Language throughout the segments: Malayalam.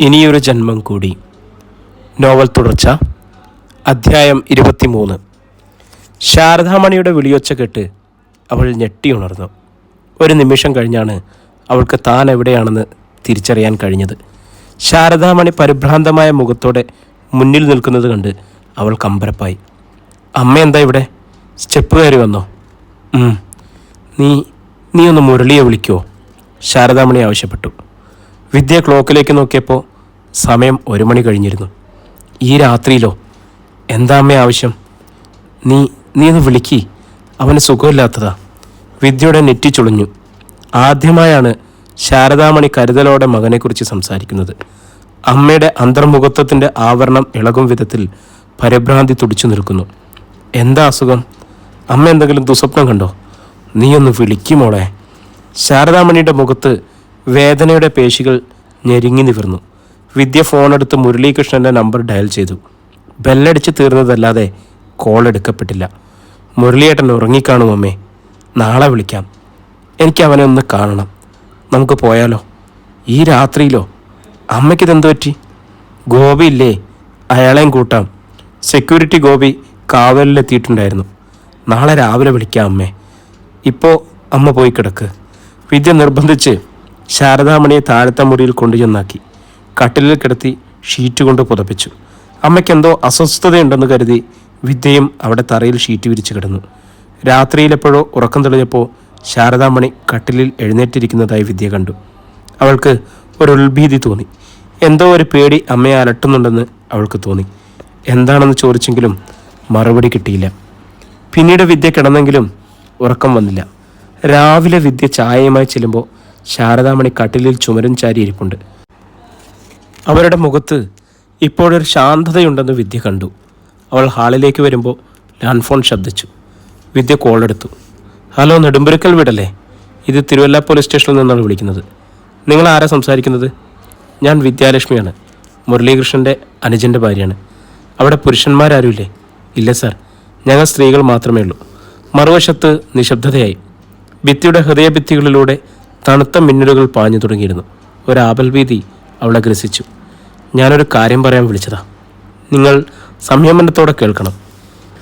ഇനിയൊരു ജന്മം കൂടി. നോവൽ തുടർച്ച. അധ്യായം 23. ശാരദാമണിയുടെ വിളിയൊച്ച കേട്ട് അവൾ ഞെട്ടിയുണർന്നു. ഒരു നിമിഷം കഴിഞ്ഞാണ് അവൾക്ക് താൻ എവിടെയാണെന്ന് തിരിച്ചറിയാൻ കഴിഞ്ഞത്. ശാരദാമണി പരിഭ്രാന്തമായ മുഖത്തോടെ മുന്നിൽ നിൽക്കുന്നത് കണ്ട് അവൾ കമ്പരപ്പായി. അമ്മ എന്താ ഇവിടെ? സ്റ്റെപ്പ് കയറി വന്നോ? നീ ഒന്ന് മുരളിയെ വിളിക്കുമോ? ശാരദാമണി ആവശ്യപ്പെട്ടു. വിദ്യ ക്ലോക്കിലേക്ക് നോക്കിയപ്പോൾ സമയം 1 മണി കഴിഞ്ഞിരുന്നു. ഈ രാത്രിയിലോ? എന്താ അമ്മ ആവശ്യം? നീ ഒന്ന് വിളിക്കി, അവന് സുഖമില്ലാത്തതാ. വിദ്യയുടെ നെറ്റി ചുളിഞ്ഞു. ആദ്യമായാണ് ശാരദാമണി കരുതലോടെ മകനെക്കുറിച്ച് സംസാരിക്കുന്നത്. അമ്മയുടെ അന്തർമുഖത്വത്തിൻ്റെ ആവരണം ഇളകും വിധത്തിൽ പരിഭ്രാന്തി തുടിച്ചു നിൽക്കുന്നു. എന്താ അസുഖം? അമ്മ എന്തെങ്കിലും ദുസ്വപ്നം കണ്ടോ? നീ ഒന്ന് വിളിക്കുമോളെ. ശാരദാമണിയുടെ മുഖത്ത് വേദനയുടെ പേശികൾ ഞെരുങ്ങി നിവർന്നു. വിദ്യ ഫോണെടുത്ത് മുരളീകൃഷ്ണൻ്റെ നമ്പർ ഡയൽ ചെയ്തു. ബെല്ലടിച്ച് തീർന്നതല്ലാതെ കോൾ എടുക്കപ്പെട്ടില്ല. മുരളിയേട്ടൻ ഉറങ്ങിക്കാണും അമ്മേ. നാളെ വിളിക്കാം. എനിക്ക് അവനെ ഒന്ന് കാണണം. നമുക്ക് പോയാലോ? ഈ രാത്രിയിലോ? അമ്മയ്ക്കിതെന്തു പറ്റി? ഗോപി ഇല്ലേ? അയാളെയും കൂട്ടാം. സെക്യൂരിറ്റി ഗോപി കാവലിലെത്തിയിട്ടുണ്ടായിരുന്നു. നാളെ രാവിലെ വിളിക്കാം അമ്മേ. ഇപ്പോൾ അമ്മ പോയി കിടക്ക്. വിദ്യ നിർബന്ധിച്ച് ശാരദാമണിയെ താഴത്തെ മുറിയിൽ കൊണ്ടുചെന്നാക്കി കട്ടിലിൽ കിടത്തി ഷീറ്റ് കൊണ്ട് പുതപ്പിച്ചു. അമ്മയ്ക്കെന്തോ അസ്വസ്ഥതയുണ്ടെന്ന് കരുതി വിദ്യയും അവിടെ തറയിൽ ഷീറ്റ് വിരിച്ചു കിടന്നു. രാത്രിയിലെപ്പോഴോ ഉറക്കം തെളിഞ്ഞപ്പോൾ ശാരദാമണി കട്ടിലിൽ എഴുന്നേറ്റിരിക്കുന്നതായി വിദ്യ കണ്ടു. അവൾക്ക് ഒരു ഉൾഭീതി തോന്നി. എന്തോ ഒരു പേടി അമ്മയെ അലട്ടുന്നുണ്ടെന്ന് അവൾക്ക് തോന്നി. എന്താണെന്ന് ചോദിച്ചെങ്കിലും മറുപടി കിട്ടിയില്ല. പിന്നീട് വിദ്യ കിടന്നെങ്കിലും ഉറക്കം വന്നില്ല. രാവിലെ വിദ്യ ചായയുമായി ചെല്ലുമ്പോൾ ശാരദാമണി കട്ടിലിൽ ചുമരും ചാരി ഇരിപ്പുണ്ട്. അവരുടെ മുഖത്ത് ഇപ്പോഴൊരു ശാന്തതയുണ്ടെന്ന് വിദ്യ കണ്ടു. അവൾ ഹാളിലേക്ക് വരുമ്പോൾ ലാൻഡ് ഫോൺ ശബ്ദിച്ചു. വിദ്യ കോളെടുത്തു. ഹലോ, നെടുമ്പുരക്കൽ വീടല്ലേ? ഇത് തിരുവല്ല പോലീസ് സ്റ്റേഷനിൽ നിന്നാണ് വിളിക്കുന്നത്. നിങ്ങൾ ആരാ സംസാരിക്കുന്നത്? ഞാൻ വിദ്യാലക്ഷ്മിയാണ്, മുരളീകൃഷ്ണൻ്റെ അനുജൻ്റെ ഭാര്യയാണ്. അവിടെ പുരുഷന്മാരാരുമില്ലേ? ഇല്ല സാർ, ഞങ്ങൾ സ്ത്രീകൾ മാത്രമേ ഉള്ളൂ. മറുവശത്ത് നിശബ്ദതയായി. ഭിത്തിയുടെ ഹൃദയഭിത്തികളിലൂടെ തണുത്ത മിന്നലുകൾ പാഞ്ഞു തുടങ്ങിയിരുന്നു. ഒരാപൽഭീതി അവളെ ഗ്രസിച്ചു. ഞാനൊരു കാര്യം പറയാൻ വിളിച്ചതാ. നിങ്ങൾ സംയമനത്തോടെ കേൾക്കണം.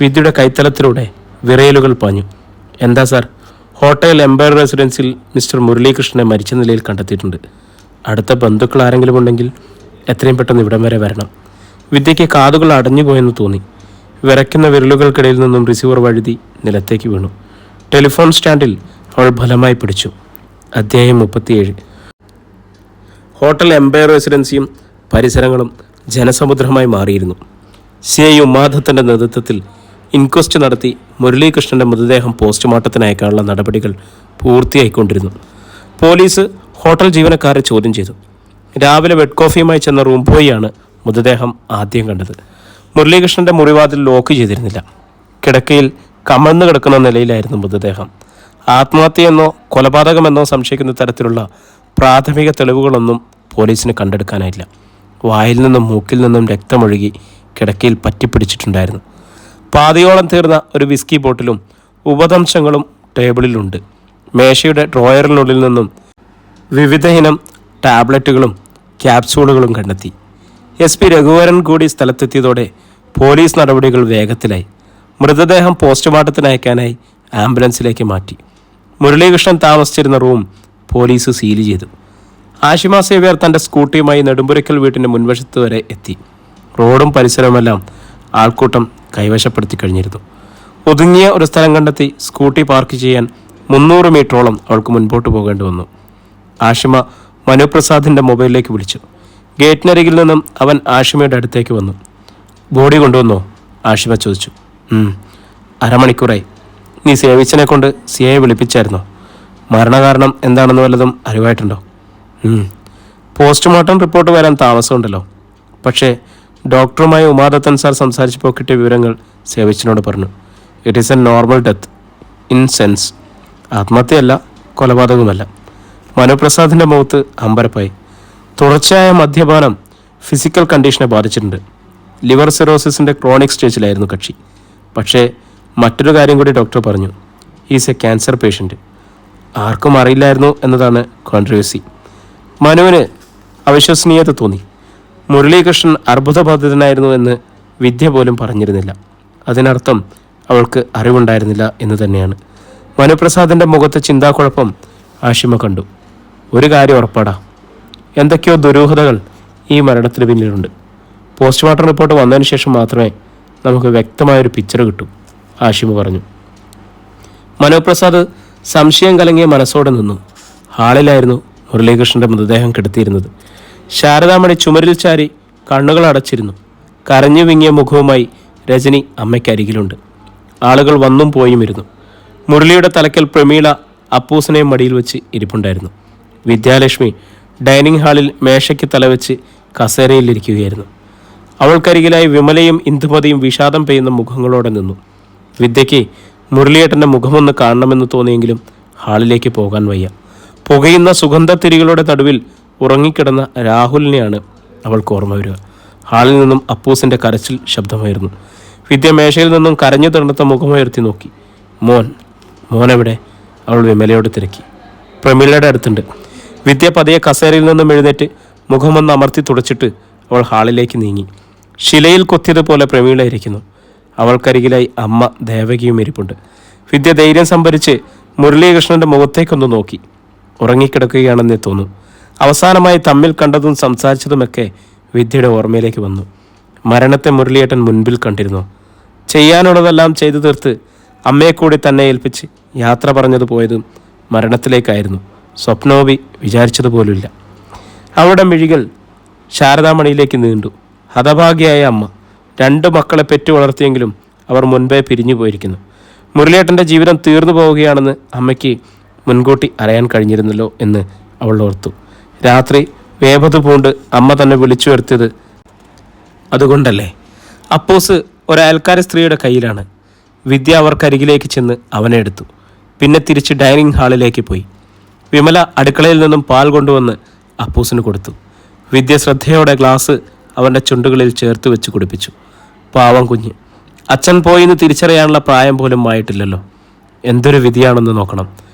വിദ്യയുടെ കൈത്തലത്തിലൂടെ വിറയലുകൾ പാഞ്ഞു. എന്താ സാർ? ഹോട്ടൽ എംപയർ റെസിഡൻസിൽ മിസ്റ്റർ മുരളീകൃഷ്ണനെ മരിച്ച നിലയിൽ കണ്ടെത്തിയിട്ടുണ്ട്. അടുത്ത ബന്ധുക്കൾ ആരെങ്കിലും ഉണ്ടെങ്കിൽ എത്രയും പെട്ടെന്ന് ഇവിടം വരെ വരണം. വിദ്യയ്ക്ക് കാതുകൾ അടഞ്ഞുപോയെന്ന് തോന്നി. വിറയ്ക്കുന്ന വിരലുകൾക്കിടയിൽ നിന്നും റിസീവർ വഴുതി നിലത്തേക്ക് വീണു. ടെലിഫോൺ സ്റ്റാൻഡിൽ അവൾ ഫലമായി പിടിച്ചു. അധ്യായം 37. ഹോട്ടൽ എംപയർ റെസിഡൻസിയും പരിസരങ്ങളും ജനസമുദ്രമായി മാറിയിരുന്നു. CI ഉമാദത്തിൻ്റെ നേതൃത്വത്തിൽ ഇൻക്വസ്റ്റ് നടത്തി മുരളീകൃഷ്ണൻ്റെ മൃതദേഹം പോസ്റ്റ്മോർട്ടത്തിന് അയക്കാനുള്ള നടപടികൾ പൂർത്തിയായിക്കൊണ്ടിരുന്നു. പോലീസ് ഹോട്ടൽ ജീവനക്കാരെ ചോദ്യം ചെയ്തു. രാവിലെ ബെഡ് കോഫിയുമായി ചെന്ന റൂം ബോയിയാണ് മൃതദേഹം ആദ്യം കണ്ടത്. മുരളീകൃഷ്ണൻ്റെ മുറിവാതിൽ ലോക്ക് ചെയ്തിരുന്നില്ല. കിടക്കയിൽ കമഴ്ന്നു കിടക്കുന്ന നിലയിലായിരുന്നു മൃതദേഹം. ആത്മഹത്യയെന്നോ കൊലപാതകമെന്നോ സംശയിക്കുന്ന തരത്തിലുള്ള പ്രാഥമിക തെളിവുകളൊന്നും പോലീസിന് കണ്ടെടുക്കാനായില്ല. വായിൽ നിന്നും മൂക്കിൽ നിന്നും രക്തമൊഴുകി കിടക്കയിൽ പറ്റിപ്പിടിച്ചിട്ടുണ്ടായിരുന്നു. പാതിയോളം തീർന്ന ഒരു വിസ്കി ബോട്ടിലും ഉപദംശങ്ങളും ടേബിളിലുണ്ട്. മേശയുടെ ഡ്രോയറിനുള്ളിൽ നിന്നും വിവിധ ഇനം ടാബ്ലറ്റുകളും ക്യാപ്സൂളുകളും കണ്ടെത്തി. SP രഘുവരൻ കൂടി സ്ഥലത്തെത്തിയതോടെ പോലീസ് നടപടികൾ വേഗത്തിലായി. മൃതദേഹം പോസ്റ്റ്മോർട്ടത്തിന് അയക്കാനായി ആംബുലൻസിലേക്ക് മാറ്റി. മുരളീകൃഷ്ണൻ താമസിച്ചിരുന്ന റൂം പോലീസ് സീൽ ചെയ്തു. ആഷിമ സേവ്യർ തൻ്റെ സ്കൂട്ടിയുമായി നെടുമ്പുരക്കൽ വീട്ടിൻ്റെ മുൻവശത്ത് വരെ എത്തി. റോഡും പരിസരവുമെല്ലാം ആൾക്കൂട്ടം കൈവശപ്പെടുത്തി കഴിഞ്ഞിരുന്നു. ഒതുങ്ങിയ ഒരു സ്ഥലം കണ്ടെത്തി സ്കൂട്ടി പാർക്ക് ചെയ്യാൻ 300 മീറ്ററോളം അവൾക്ക് മുൻപോട്ട് പോകേണ്ടി വന്നു. ആഷിമ മനുപ്രസാദിൻ്റെ മൊബൈലിലേക്ക് വിളിച്ചു. ഗേറ്റിനരികിൽ നിന്നും അവൻ ആഷിമയുടെ അടുത്തേക്ക് വന്നു. ബോഡി കൊണ്ടുവന്നോ? ആഷിമ ചോദിച്ചു. അരമണിക്കൂറായി. നീ സേവിച്ചനെ കൊണ്ട് CI വിളിപ്പിച്ചായിരുന്നോ? മരണകാരണം എന്താണെന്ന് വല്ലതും അറിവായിട്ടുണ്ടോ? പോസ്റ്റ്മോർട്ടം റിപ്പോർട്ട് വരാൻ താമസമുണ്ടല്ലോ. പക്ഷേ ഡോക്ടറുമായി ഉമാദത്തൻ സാർ സംസാരിച്ചപ്പോൾ കിട്ടിയ വിവരങ്ങൾ സേവിച്ചനോട് പറഞ്ഞു. It is a normal death in sense. ആത്മഹത്യയല്ല, കൊലപാതകമല്ല. മനുപ്രസാദിൻ്റെ മുഖത്ത് അമ്പരപ്പായി. തുടർച്ചയായ മദ്യപാനം ഫിസിക്കൽ കണ്ടീഷനെ ബാധിച്ചിട്ടുണ്ട്. ലിവർ സിറോസിസിൻ്റെ ക്രോണിക് സ്റ്റേജിലായിരുന്നു കക്ഷി. പക്ഷേ മറ്റൊരു കാര്യം കൂടി ഡോക്ടർ പറഞ്ഞു. Is A cancer patient. ആർക്കും അറിയില്ലായിരുന്നു എന്നതാണ് കോൺട്രവേഴ്സി. മനുവിന് അവിശ്വസനീയത തോന്നി. മുരളീകൃഷ്ണൻ അർബുദബാധിതനായിരുന്നു എന്ന് വിദ്യ പോലും പറഞ്ഞിരുന്നില്ല. അതിനർത്ഥം അവൾക്ക് അറിവുണ്ടായിരുന്നില്ല എന്ന് തന്നെയാണ്. മനുപ്രസാദിൻ്റെ മുഖത്തെ ചിന്താക്കുഴപ്പം ആഷിമ കണ്ടു. ഒരു കാര്യം ഉറപ്പാടാ, എന്തൊക്കെയോ ദുരൂഹതകൾ ഈ മരണത്തിന് പിന്നിലുണ്ട്. പോസ്റ്റ്മോർട്ടം റിപ്പോർട്ട് വന്നതിന് ശേഷം മാത്രമേ നമുക്ക് വ്യക്തമായൊരു പിക്ചർ കിട്ടൂ, ആഷിമ പറഞ്ഞു. മനുപ്രസാദ് സംശയം കലങ്ങിയ മനസ്സോടെ നിന്നു. ഹാളിലായിരുന്നു മുരളീകൃഷ്ണന്റെ മൃതദേഹം കിടത്തിയിരുന്നത്. ശാരദാമണി ചുമരിൽ ചാരി കണ്ണുകൾ അടച്ചിരുന്നു. കരഞ്ഞു വിങ്ങിയ മുഖവുമായി രജനി അമ്മയ്ക്കരികിലുണ്ട്. ആളുകൾ വന്നും പോയും ഇരുന്നു. മുരളിയുടെ തലക്കൽ പ്രമീള അപ്പൂസിനെയും മടിയിൽ വെച്ച് ഇരിപ്പുണ്ടായിരുന്നു. വിദ്യാലക്ഷ്മി ഡൈനിങ് ഹാളിൽ മേശയ്ക്ക് തലവെച്ച് കസേരയിലിരിക്കുകയായിരുന്നു. അവൾക്കരികിലായി വിമലയും ഇന്ദുമതിയും വിഷാദം പെയ്യുന്ന മുഖങ്ങളോടെ നിന്നു. വിദ്യയ്ക്ക് മുരളിയേട്ടൻ്റെ മുഖമൊന്ന് കാണണമെന്ന് തോന്നിയെങ്കിലും ഹാളിലേക്ക് പോകാൻ വയ്യ. പുകയുന്ന സുഗന്ധത്തിരികളുടെ നടുവിൽ ഉറങ്ങിക്കിടന്ന രാഹുലിനെയാണ് അവൾക്ക് ഓർമ്മ വരിക. ഹാളിൽ നിന്നും അപ്പൂസിൻ്റെ കരച്ചിൽ ശബ്ദമായിരുന്നു. വിദ്യ മേശയിൽ നിന്നും കരഞ്ഞു തണുത്ത മുഖമുയർത്തി നോക്കി. മോനെവിടെ? അവൾ വിമലയോട് തിരക്കി. പ്രമീളയുടെ അടുത്തുണ്ട്. വിദ്യ പതിയെ കസേരയിൽ നിന്നും എഴുന്നേറ്റ് മുഖമൊന്ന് അമർത്തി തുടച്ചിട്ട് അവൾ ഹാളിലേക്ക് നീങ്ങി. ശിലയിൽ കൊത്തിയതുപോലെ പ്രമീള ഇരിക്കുന്നു. അവൾക്കരികിലായി അമ്മ ദേവകിയും ഇരിപ്പുണ്ട്. വിദ്യ ധൈര്യം സംഭരിച്ച് മുരളീകൃഷ്ണന്റെ മുഖത്തേക്കൊന്ന് നോക്കി. ഉറങ്ങിക്കിടക്കുകയാണെന്നേ തോന്നും. അവസാനമായി തമ്മിൽ കണ്ടതും സംസാരിച്ചതുമൊക്കെ വിദ്യയുടെ ഓർമ്മയിലേക്ക് വന്നു. മരണത്തെ മുരളിയേട്ടൻ മുൻപിൽ കണ്ടിരുന്നു. ചെയ്യാനുള്ളതെല്ലാം ചെയ്തു തീർത്ത് അമ്മയെ കൂടി തന്നെ ഏൽപ്പിച്ച് യാത്ര പറഞ്ഞത് പോയതും മരണത്തിലേക്കായിരുന്നു. സ്വപ്നോപി വിചാരിച്ചതുപോലുമില്ല. അവളുടെ മിഴികൾ ശാരദാമണിയിലേക്ക് നീണ്ടു. ഹതഭാഗ്യയായ അമ്മ. 2 മക്കളെ പെറ്റു വളർത്തിയെങ്കിലും അവർ മുൻപേ പിരിഞ്ഞു പോയിരിക്കുന്നു. മുരളിയേട്ടൻ്റെ ജീവിതം തീർന്നു പോവുകയാണെന്ന് അമ്മയ്ക്ക് മുൻകൂട്ടി അറിയാൻ കഴിഞ്ഞിരുന്നല്ലോ എന്ന് അവൾ ഓർത്തു. രാത്രി വേപത് പൂണ്ട് അമ്മ തന്നെ വിളിച്ചു വരുത്തിയത് അതുകൊണ്ടല്ലേ? അപ്പോസ് ഒരയൽക്കാര സ്ത്രീയുടെ കയ്യിലാണ്. വിദ്യ അവർക്കരികിലേക്ക് ചെന്ന് അവനെ എടുത്തു. പിന്നെ തിരിച്ച് ഡൈനിങ് ഹാളിലേക്ക് പോയി. വിമല അടുക്കളയിൽ നിന്നും പാൽ കൊണ്ടുവന്ന് അപ്പൂസിന് കൊടുത്തു. വിദ്യ ശ്രദ്ധയോടെ ഗ്ലാസ് അവൻ്റെ ചുണ്ടുകളിൽ ചേർത്ത് വെച്ച് കുടിപ്പിച്ചു. പാവം കുഞ്ഞ്. അച്ഛൻ പോയിന്ന് തിരിച്ചറിയാനുള്ള പ്രായം പോലും ആയിട്ടില്ലല്ലോ. എന്തൊരു വിധിയാണെന്ന് നോക്കണം,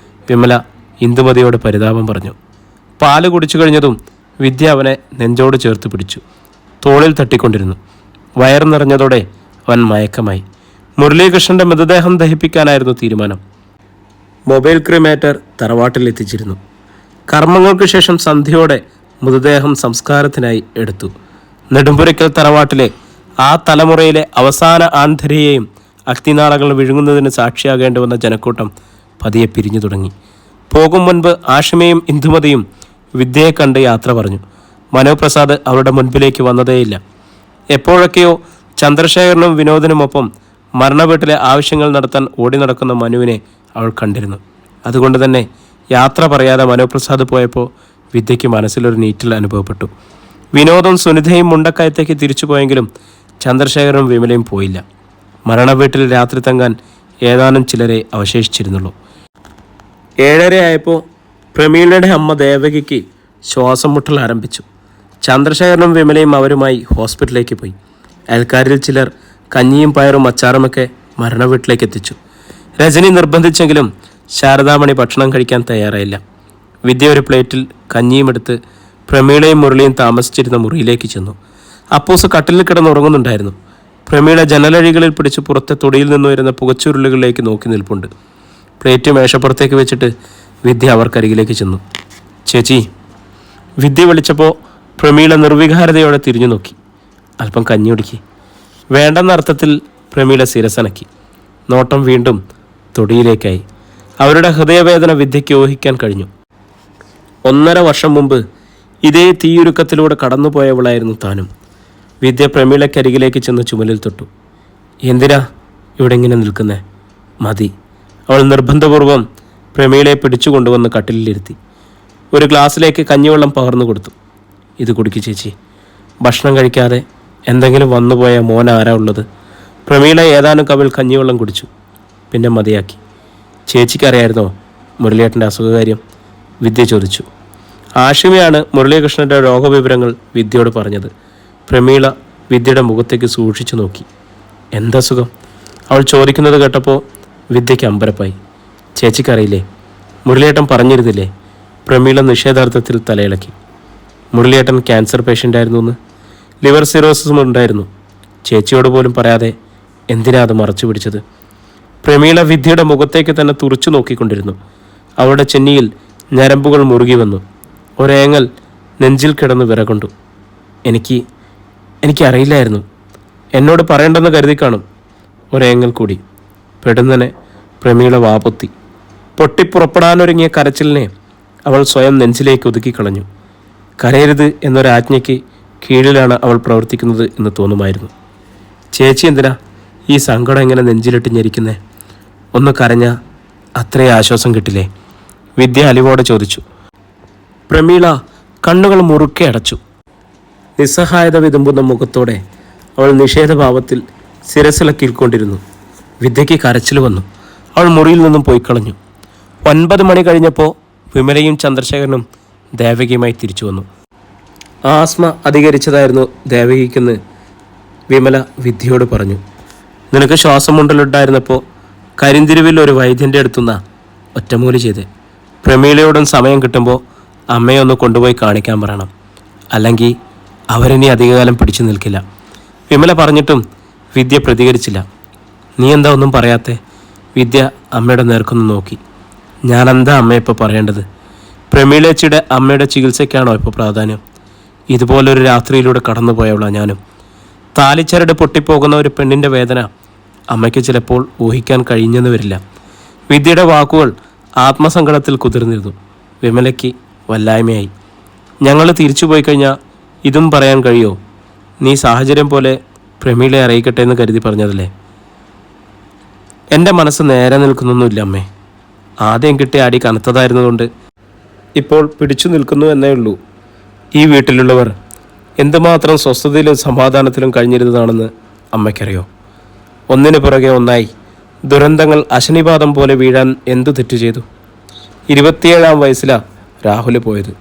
വിമല ഇന്ദുമതിയോട് പരിതാപം പറഞ്ഞു. പാല് കുടിച്ചു കഴിഞ്ഞതും വിദ്യ അവനെ നെഞ്ചോട് ചേർത്ത് പിടിച്ചു. തോളിൽ തട്ടിക്കൊണ്ടിരുന്നു. വയർ നിറഞ്ഞതോടെ അവൻ മയക്കമായി. മുരളീകൃഷ്ണന്റെ മൃതദേഹം ദഹിപ്പിക്കാനായിരുന്നു തീരുമാനം. മൊബൈൽ ക്രിമേറ്റർ തറവാട്ടിൽ എത്തിച്ചിരുന്നു. കർമ്മങ്ങൾക്ക് ശേഷം സന്ധ്യയോടെ മൃതദേഹം സംസ്കാരത്തിനായി എടുത്തു. നെടുമ്പുരയ്ക്കൽ തറവാട്ടിലെ ആ തലമുറയിലെ അവസാന ആൺധരയെയും അഗ്നിനാളങ്ങൾ വിഴുങ്ങുന്നതിന് സാക്ഷിയാകേണ്ടി വന്ന ജനക്കൂട്ടം പതിയെ പിരിഞ്ഞു തുടങ്ങി. പോകും മുൻപ് ആഷിമയും ഇന്ദുമതിയും വിദ്യയെ കണ്ട് യാത്ര പറഞ്ഞു. മനുപ്രസാദ് അവരുടെ മുൻപിലേക്ക് വന്നതേയില്ല. എപ്പോഴൊക്കെയോ ചന്ദ്രശേഖരനും വിനോദിനുമൊപ്പം മരണവീട്ടിലെ ആവശ്യങ്ങൾ നടത്താൻ ഓടി നടക്കുന്ന മനുവിനെ അവൾ കണ്ടിരുന്നു. അതുകൊണ്ട് തന്നെ യാത്ര പറയാതെ മനുപ്രസാദ് പോയപ്പോൾ വിദ്യയ്ക്ക് മനസ്സിലൊരു നീറ്റൽ അനുഭവപ്പെട്ടു. വിനോദും സുനിതയും മുണ്ടക്കയത്തേക്ക് തിരിച്ചു പോയെങ്കിലും ചന്ദ്രശേഖരനും വിമലയും പോയില്ല. മരണവീട്ടിൽ രാത്രി തങ്ങാൻ ഏതാനും ചിലരെ അവശേഷിച്ചിരുന്നുള്ളൂ. 7:30 ആയപ്പോൾ പ്രമീളയുടെ അമ്മ ദേവകിക്ക് ശ്വാസം മുട്ടൽ ആരംഭിച്ചു. ചന്ദ്രശേഖരനും വിമലയും അവരുമായി ഹോസ്പിറ്റലിലേക്ക് പോയി. അയൽക്കാരിൽ ചിലർ കഞ്ഞിയും പയറും അച്ചാറുമൊക്കെ മരണവീട്ടിലേക്ക് എത്തിച്ചു. രജനി നിർബന്ധിച്ചെങ്കിലും ശാരദാമണി ഭക്ഷണം കഴിക്കാൻ തയ്യാറായില്ല. വിദ്യ ഒരു പ്ലേറ്റിൽ കഞ്ഞിയും എടുത്ത് പ്രമീളയും മുരളിയും താമസിച്ചിരുന്ന മുറിയിലേക്ക് ചെന്നു. അപ്പൂസ് കട്ടിലിൽ കിടന്നുറങ്ങുന്നുണ്ടായിരുന്നു. പ്രമീള ജനലഴികളിൽ പിടിച്ച് പുറത്തെ തൊടിയിൽ നിന്ന് വരുന്ന പുകച്ചുരുളുകളിലേക്ക് നോക്കി നിൽപ്പുണ്ട്. പ്ലേറ്റ് മേശപ്പുറത്തേക്ക് വെച്ചിട്ട് വിദ്യ അവർക്കരികിലേക്ക് ചെന്നു. ചേച്ചി. വിദ്യ വിളിച്ചപ്പോൾ പ്രമീള നിർവികാരതയോടെ തിരിഞ്ഞു നോക്കി. അല്പം കഞ്ഞി കുടിക്കി. വേണ്ടെന്ന അർത്ഥത്തിൽ പ്രമീള ശിരസനക്കി. നോട്ടം വീണ്ടും തൊടിയിലേക്കായി. അവരുടെ ഹൃദയവേദന വിദ്യയ്ക്ക് ഊഹിക്കാൻ കഴിഞ്ഞു. 1.5 വർഷം മുമ്പ് ഇതേ തീയുരുക്കത്തിലൂടെ കടന്നുപോയവളായിരുന്നു താനും. വിദ്യ പ്രമീളയ്ക്കരികിലേക്ക് ചെന്ന് ചുമലിൽ തൊട്ടു. എന്തിനാ ഇവിടെ ഇങ്ങനെ നിൽക്കുന്നേ? മതി. അവൾ നിർബന്ധപൂർവം പ്രമീളയെ പിടിച്ചു കൊണ്ടുവന്ന് കട്ടിലിരുത്തി. ഒരു ഗ്ലാസ്സിലേക്ക് കഞ്ഞിവെള്ളം പകർന്നു കൊടുത്തു. ഇത് കുടിക്കു ചേച്ചി. ഭക്ഷണം കഴിക്കാതെ എന്തെങ്കിലും വന്നുപോയ മോൻ ആരാ ഉള്ളത്? പ്രമീള ഏതാനും കവിൾ കഞ്ഞിവെള്ളം കുടിച്ചു. പിന്നെ മതിയാക്കി. ചേച്ചിക്കറിയായിരുന്നോ മുരളിയേട്ടൻ്റെ അസുഖകാര്യം? വിദ്യ ചോദിച്ചു. ആഷിമയാണ് മുരളീകൃഷ്ണൻ്റെ രോഗവിവരങ്ങൾ വിദ്യയോട് പറഞ്ഞത്. പ്രമീള വിദ്യയുടെ മുഖത്തേക്ക് സൂക്ഷിച്ചു നോക്കി. എന്തസുഖം? അവൾ ചോദിക്കുന്നത് കേട്ടപ്പോൾ വിദ്യയ്ക്ക് അമ്പരപ്പായി. ചേച്ചിക്കറിയില്ലേ? മുരളിയേട്ടൻ പറഞ്ഞിരുന്നില്ലേ? പ്രമീള നിഷേധാർത്ഥത്തിൽ തലയിളക്കി. മുരളിയേട്ടൻ ക്യാൻസർ പേഷ്യൻ്റായിരുന്നു എന്ന്. ലിവർ സിറോസിസും ഉണ്ടായിരുന്നു. ചേച്ചിയോട് പോലും പറയാതെ എന്തിനാ അത് മറച്ചു പിടിച്ചത്? പ്രമീള വിദ്യയുടെ മുഖത്തേക്ക് തന്നെ തുറച്ചു നോക്കിക്കൊണ്ടിരുന്നു. അവളുടെ ചെന്നിയിൽ ഞരമ്പുകൾ മുറുകി വന്നു. ഒരേങ്ങൽ നെഞ്ചിൽ കിടന്ന് വിറകൊണ്ടു. എനിക്കറിയില്ലായിരുന്നു. എന്നോട് പറയണ്ടെന്ന് കരുതി കാണും. ഒരേങ്ങൽ കൂടി. പെടുന്നനെ പ്രമീള വാപൊത്തി. പൊട്ടിപ്പുറപ്പെടാനൊരുങ്ങിയ കരച്ചിലിനെ അവൾ സ്വയം നെഞ്ചിലേക്ക് ഒതുക്കിക്കളഞ്ഞു. കരയരുത് എന്നൊരാജ്ഞയ്ക്ക് കീഴിലാണ് അവൾ പ്രവർത്തിക്കുന്നത് എന്ന് തോന്നുമായിരുന്നു. ചേച്ചി എന്തിനാ ഈ സങ്കടം എങ്ങനെ നെഞ്ചിലിട്ട് ഞെരിക്കുന്നേ? ഒന്ന് കരഞ്ഞാൽ അത്രയും ആശ്വാസം കിട്ടില്ലേ? വിദ്യ അലിവോടെ ചോദിച്ചു. പ്രമീള കണ്ണുകൾ മുറുക്കെ അടച്ചു. നിസ്സഹായത വിതുമ്പുന്ന മുഖത്തോടെ അവൾ നിഷേധഭാവത്തിൽ ശിരസിളക്കിക്കൊണ്ടിരുന്നു. വിദ്യയ്ക്ക് കരച്ചിൽ വന്നു. അവൾ മുറിയിൽ നിന്നും പോയി കളഞ്ഞു. 9 മണി കഴിഞ്ഞപ്പോൾ വിമലയും ചന്ദ്രശേഖരനും ദേവകിയുമായി തിരിച്ചു വന്നു. ആസ്മ അധികരിച്ചതായിരുന്നു ദേവകിക്കെന്ന് വിമല വിദ്യയോട് പറഞ്ഞു. നിനക്ക് ശ്വാസം മുണ്ടലുണ്ടായിരുന്നപ്പോൾ കരിന്തിരുവിൽ ഒരു വൈദ്യൻ്റെ അടുത്തുനിന്ന ഒറ്റമൂലി ചെയ്തേ. പ്രമീളയോടും സമയം കിട്ടുമ്പോൾ അമ്മയെ ഒന്ന് കൊണ്ടുപോയി കാണിക്കാൻ പറയണം. അല്ലെങ്കിൽ അവരിനി അധികകാലം പിടിച്ചു നിൽക്കില്ല. വിമല പറഞ്ഞിട്ടും വിദ്യ പ്രതികരിച്ചില്ല. നീ എന്താ ഒന്നും പറയാത്തെ? വിദ്യ അമ്മയുടെ നേർക്കൊന്ന് നോക്കി. ഞാനെന്താ അമ്മയെ ഇപ്പോൾ പറയേണ്ടത്? പ്രമീളേച്ചിയുടെ അമ്മയുടെ ചികിത്സയ്ക്കാണോ ഇപ്പോൾ പ്രാധാന്യം? ഇതുപോലൊരു രാത്രിയിലൂടെ കടന്നു പോയവളാണ് ഞാനും. താലിച്ചരട് പൊട്ടിപ്പോകുന്ന ഒരു പെണ്ണിൻ്റെ വേദന അമ്മയ്ക്ക് ചിലപ്പോൾ ഊഹിക്കാൻ കഴിഞ്ഞെന്ന് വരില്ല. വിദ്യയുടെ വാക്കുകൾ ആത്മസങ്കടത്തിൽ കുതിർന്നിരുന്നു. വിമലയ്ക്ക് വല്ലായ്മയായി. ഞങ്ങൾ തിരിച്ചു പോയി കഴിഞ്ഞാൽ ഇതും പറയാൻ കഴിയുമോ? നീ സാഹചര്യം പോലെ പ്രമീളയെ അറിയിക്കട്ടെ എന്ന് കരുതി പറഞ്ഞതല്ലേ? എൻ്റെ മനസ്സ് നേരെ നിൽക്കുന്നൊന്നുമില്ല അമ്മേ. ആദ്യം കിട്ടിയ അടി കനത്തതായിരുന്നതുകൊണ്ട് ഇപ്പോൾ പിടിച്ചു നിൽക്കുന്നു എന്നേ ഉള്ളൂ. ഈ വീട്ടിലുള്ളവർ എന്തുമാത്രം സ്വസ്ഥതയിലും സമാധാനത്തിലും കഴിഞ്ഞിരുന്നതാണെന്ന് അമ്മയ്ക്കറിയോ? ഒന്നിനു പുറകെ ഒന്നായി ദുരന്തങ്ങൾ അശനിപാതം പോലെ വീഴാൻ എന്തു തെറ്റു ചെയ്തു? 27-ാം വയസ്സിലാണ് രാഹുൽ പോയത്.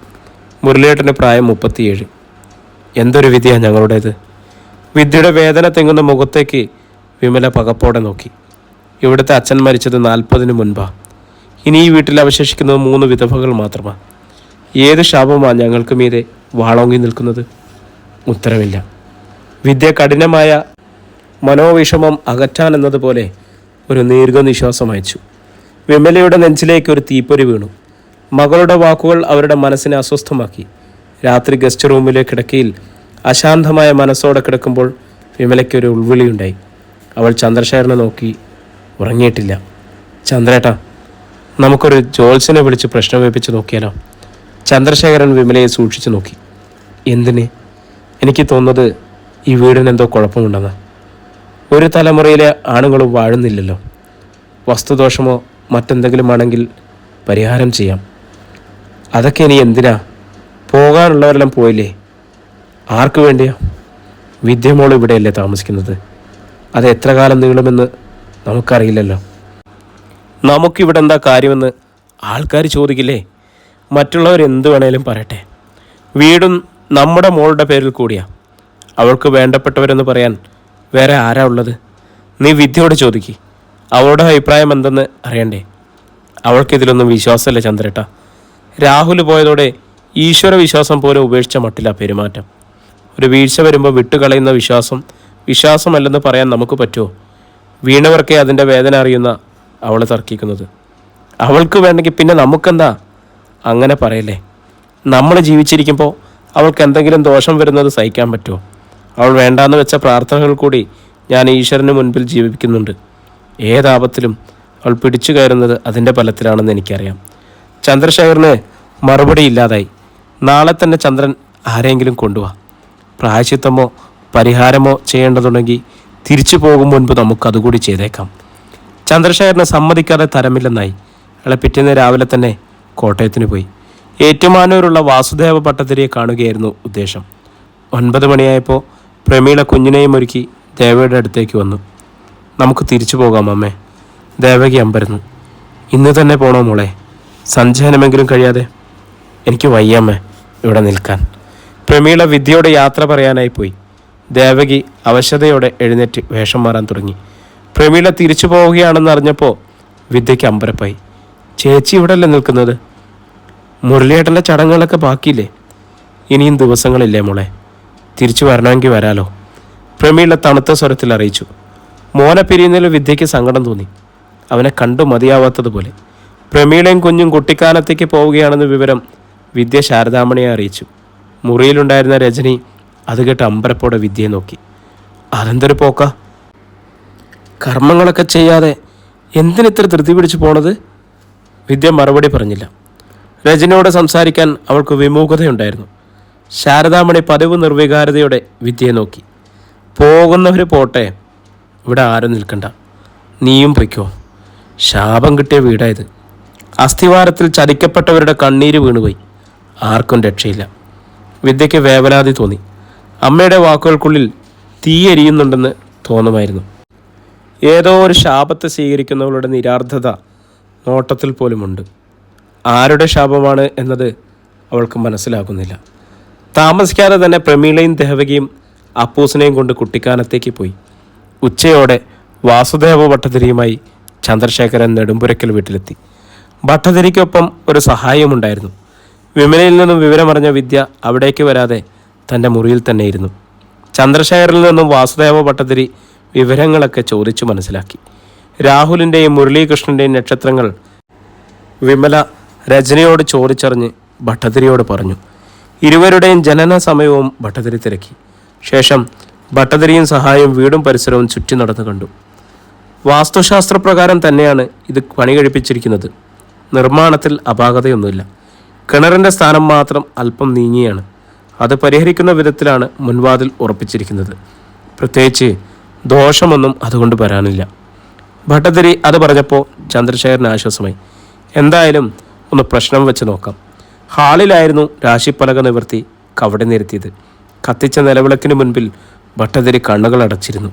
മുരളിയേട്ടൻ്റെ പ്രായം 37. എന്തൊരു വിധിയാണ് ഞങ്ങളുടേത്. വിദ്യയുടെ വേദന തെങ്ങുന്ന മുഖത്തേക്ക് വിമല പകപ്പോടെ നോക്കി. ഇവിടുത്തെ അച്ഛൻ മരിച്ചത് 40-ന് മുൻപാണ്. ഇനി ഈ വീട്ടിൽ അവശേഷിക്കുന്നത് 3 വിധവകൾ മാത്രമാണ്. ഏത് ശാപമാണ് ഞങ്ങൾക്ക് മീതെ വാളോങ്ങി നിൽക്കുന്നത്? ഉത്തരവില്ല. വിദ്യ കഠിനമായ മനോവിഷമം അകറ്റാൻ എന്നതുപോലെ ഒരു ദീർഘനിശ്വാസം അയച്ചു. വിമലയുടെ നെഞ്ചിലേക്ക് ഒരു തീപ്പൊരി വീണു. മകളുടെ വാക്കുകൾ അവരുടെ മനസ്സിനെ അസ്വസ്ഥമാക്കി. രാത്രി ഗസ്റ്റ് റൂമിലെ കിടക്കയിൽ അശാന്തമായ മനസ്സോടെ കിടക്കുമ്പോൾ വിമലയ്ക്കൊരു ഉൾവിളിയുണ്ടായി. അവൾ ചന്ദ്രശേഖരനെ നോക്കി. ഉറങ്ങിയിട്ടില്ല. ചന്ദ്രേട്ടാ, നമുക്കൊരു ജോത്സ്യനെ വിളിച്ച് പ്രശ്നം വെപ്പിച്ച് നോക്കിയാലോ? ചന്ദ്രശേഖരൻ വിമലയെ സൂക്ഷിച്ചു നോക്കി. എന്തിന്? എനിക്ക് തോന്നുന്നത് ഈ വീടിനെന്തോ കുഴപ്പമുണ്ടെന്ന്. ഒരു തലമുറയിലെ ആണുങ്ങളും വാഴുന്നില്ലല്ലോ. വസ്തുദോഷമോ മറ്റെന്തെങ്കിലും ആണെങ്കിൽ പരിഹാരം ചെയ്യാം. അതൊക്കെ ഇനി എന്തിനാ? പോകാനുള്ളവരെല്ലാം പോയില്ലേ? ആർക്കു വേണ്ടിയാ? വിദ്യമോൾ ഇവിടെയല്ലേ താമസിക്കുന്നത്? അത് എത്ര കാലം നീളുമെന്ന് നമുക്കറിയില്ലല്ലോ. നമുക്കിവിടെ എന്താ കാര്യമെന്ന് ആൾക്കാർ ചോദിക്കില്ലേ? മറ്റുള്ളവർ എന്തു വേണേലും പറയട്ടെ. വീടും നമ്മുടെ മോളുടെ പേരിൽ കൂടിയാ. അവൾക്ക് വേണ്ടപ്പെട്ടവരെന്ന് പറയാൻ വേറെ ആരാ ഉള്ളത്? നീ വിദ്യയോട് ചോദിക്ക്. അവളുടെ അഭിപ്രായം എന്തെന്ന് അറിയണ്ടേ? അവൾക്കിതിലൊന്നും വിശ്വാസമല്ല ചന്ദ്രേട്ട. രാഹുൽ പോയതോടെ ഈശ്വര വിശ്വാസം പോലെ ഉപേക്ഷിച്ച മട്ടില്ല പെരുമാറ്റം. ഒരു വീഴ്ച വരുമ്പോൾ വിട്ടുകളയുന്ന വിശ്വാസമല്ലെന്ന് പറയാൻ നമുക്ക് പറ്റുമോ? വീണവർക്കേ അതിൻ്റെ വേദന അറിയുന്ന അവൾ തർക്കിക്കുന്നത്. അവൾക്ക് വേണ്ടെങ്കിൽ പിന്നെ നമുക്കെന്താ? അങ്ങനെ പറയല്ലേ. നമ്മൾ ജീവിച്ചിരിക്കുമ്പോൾ അവൾക്ക് എന്തെങ്കിലും ദോഷം വരുന്നത് സഹിക്കാൻ പറ്റുമോ? അവൾ വേണ്ടാന്ന് വെച്ച പ്രാർത്ഥനകൾ കൂടി ഞാൻ ഈശ്വരന് മുൻപിൽ ജീവിപ്പിക്കുന്നുണ്ട്. ഏതാപത്തിലും അവൾ പിടിച്ചു കയറുന്നത് അതിൻ്റെ ഫലത്തിലാണെന്ന് എനിക്കറിയാം. ചന്ദ്രശേഖരന് മറുപടി ഇല്ലാതായി. നാളെ തന്നെ ചന്ദ്രൻ ആരെങ്കിലും കൊണ്ടുപോവാ. പ്രായശ്ചിത്തമോ പരിഹാരമോ ചെയ്യേണ്ടതുണ്ടെങ്കിൽ തിരിച്ചു പോകും മുൻപ് നമുക്കതുകൂടി ചെയ്തേക്കാം. ചന്ദ്രശേഖരനെ സമ്മതിക്കാതെ തരമില്ലെന്നായി. അയാളെ പിറ്റേന്ന് രാവിലെ തന്നെ കോട്ടയത്തിന് പോയി. ഏറ്റുമാനൂരുള്ള വാസുദേവ ഭട്ടതിരിയെ കാണുകയായിരുന്നു ഉദ്ദേശം. 9 മണിയായപ്പോൾ പ്രമീള കുഞ്ഞിനെയും ഒരുക്കി ദേവയുടെ അടുത്തേക്ക് വന്നു. നമുക്ക് തിരിച്ചു പോകാം അമ്മേ. ദേവകി അമ്പരന്നു. ഇന്ന് തന്നെ പോണോ മോളെ? സഞ്ചയനമെങ്കിലും കഴിയാതെ? എനിക്ക് വയ്യമ്മേ ഇവിടെ നിൽക്കാൻ. പ്രമീള വിദ്യയോടെ യാത്ര പറയാനായി പോയി. ദേവകി അവശതയോടെ എഴുന്നേറ്റ് വേഷം മാറാൻ തുടങ്ങി. പ്രമീള തിരിച്ചു പോവുകയാണെന്ന് അറിഞ്ഞപ്പോൾ വിദ്യയ്ക്ക് അമ്പരപ്പായി. ചേച്ചി ഇവിടെ അല്ലേ നിൽക്കുന്നത്? മുരളിയേട്ടൻ്റെ ചടങ്ങുകളൊക്കെ ബാക്കിയില്ലേ? ഇനിയും ദിവസങ്ങളില്ലേ മോളെ? തിരിച്ചു വരണമെങ്കിൽ വരാലോ, പ്രമീള തണുത്ത സ്വരത്തിൽ അറിയിച്ചു. മോനെ പിരിയുന്നതിൽ വിദ്യയ്ക്ക് സങ്കടം തോന്നി. അവനെ കണ്ടു മതിയാവാത്തതുപോലെ. പ്രമീളയും കുഞ്ഞും കുട്ടിക്കാലത്തേക്ക് പോവുകയാണെന്ന വിവരം വിദ്യ ശാരദാമണിയെ അറിയിച്ചു. മുറിയിലുണ്ടായിരുന്ന രജനി അത് കേട്ട് അമ്പരപ്പോടെ വിദ്യയെ നോക്കി. അതെന്തൊരു പോക്ക? കർമ്മങ്ങളൊക്കെ ചെയ്യാതെ എന്തിനിത്ര ധൃതി പിടിച്ചു പോണത്? വിദ്യ മറുപടി പറഞ്ഞില്ല. രജനിയോട് സംസാരിക്കാൻ അവൾക്ക് വിമുഖതയുണ്ടായിരുന്നു. ശാരദാമണി പതിവ് നിർവികാരതയോടെ വിദ്യയെ നോക്കി. പോകുന്നവർ പോട്ടെ, ഇവിടെ ആരും നിൽക്കണ്ട, നീയും പൊയ്ക്കോ. ശാപം കിട്ടിയ വീടായത്. അസ്ഥിവാരത്തിൽ ചതിക്കപ്പെട്ടവരുടെ കണ്ണീര് വീണുപോയി. ആർക്കും രക്ഷയില്ല. വിദ്യയ്ക്ക് വേവലാതി തോന്നി. അമ്മയുടെ വാക്കുകൾക്കുള്ളിൽ തീയെരിയുന്നുണ്ടെന്ന് തോന്നുമായിരുന്നു. ഏതോ ഒരു ശാപത്തെ സ്വീകരിക്കുന്നവളുടെ നിരാർദ്ധത നോട്ടത്തിൽ പോലുമുണ്ട്. ആരുടെ ശാപമാണ് എന്നത് അവൾക്ക് മനസ്സിലാകുന്നില്ല. താമസിക്കാതെ തന്നെ പ്രമീളയും ദേവകിയും അപ്പൂസിനെയും കൊണ്ട് കുട്ടിക്കാനത്തേക്ക് പോയി. ഉച്ചയോടെ വാസുദേവ ഭട്ടതിരിയുമായി ചന്ദ്രശേഖരൻ നെടുമ്പുരയ്ക്കൽ വീട്ടിലെത്തി. ഭട്ടതിരിക്കൊപ്പം ഒരു സഹായമുണ്ടായിരുന്നു. വിമലയിൽ നിന്നും വിവരമറിഞ്ഞ വിദ്യ അവിടേക്ക് വരാതെ തൻ്റെ മുറിയിൽ തന്നെ ഇരുന്നു. ചന്ദ്രശേഖരിൽ നിന്നും വാസുദേവ ഭട്ടതിരി വിവരങ്ങളൊക്കെ ചോദിച്ചു മനസ്സിലാക്കി. രാഹുലിൻ്റെയും മുരളീകൃഷ്ണൻ്റെയും നക്ഷത്രങ്ങൾ വിമല രജനിയോട് ചോദിച്ചറിഞ്ഞ് ഭട്ടതിരിയോട് പറഞ്ഞു. ഇരുവരുടെയും ജനന സമയവും ഭട്ടതിരി തിരക്കി. ശേഷം ഭട്ടതിരിയും സഹായം വീടും പരിസരവും ചുറ്റി നടന്നു കണ്ടു. വാസ്തുശാസ്ത്രപ്രകാരം തന്നെയാണ് ഇത് പണി കഴിപ്പിച്ചിരിക്കുന്നത്. നിർമ്മാണത്തിൽ അപാകതയൊന്നുമില്ല. കിണറിൻ്റെ സ്ഥാനം മാത്രം അല്പം നീങ്ങിയാണ്. അത് പരിഹരിക്കുന്ന വിധത്തിലാണ് മുൻവാതിൽ ഉറപ്പിച്ചിരിക്കുന്നത്. പ്രത്യേകിച്ച് ദോഷമൊന്നും അതുകൊണ്ട് വരാനില്ല. ഭട്ടതിരി അത് പറഞ്ഞപ്പോൾ ചന്ദ്രശേഖരന് ആശ്വാസമായി. എന്തായാലും ഒന്ന് പ്രശ്നം വെച്ച് നോക്കാം. ഹാളിലായിരുന്നു രാശിപ്പലക നിവർത്തി കവടി നിരത്തിയത്. കത്തിച്ച നിലവിളക്കിന് മുൻപിൽ ഭട്ടതിരി കണ്ണുകൾ അടച്ചിരുന്നു.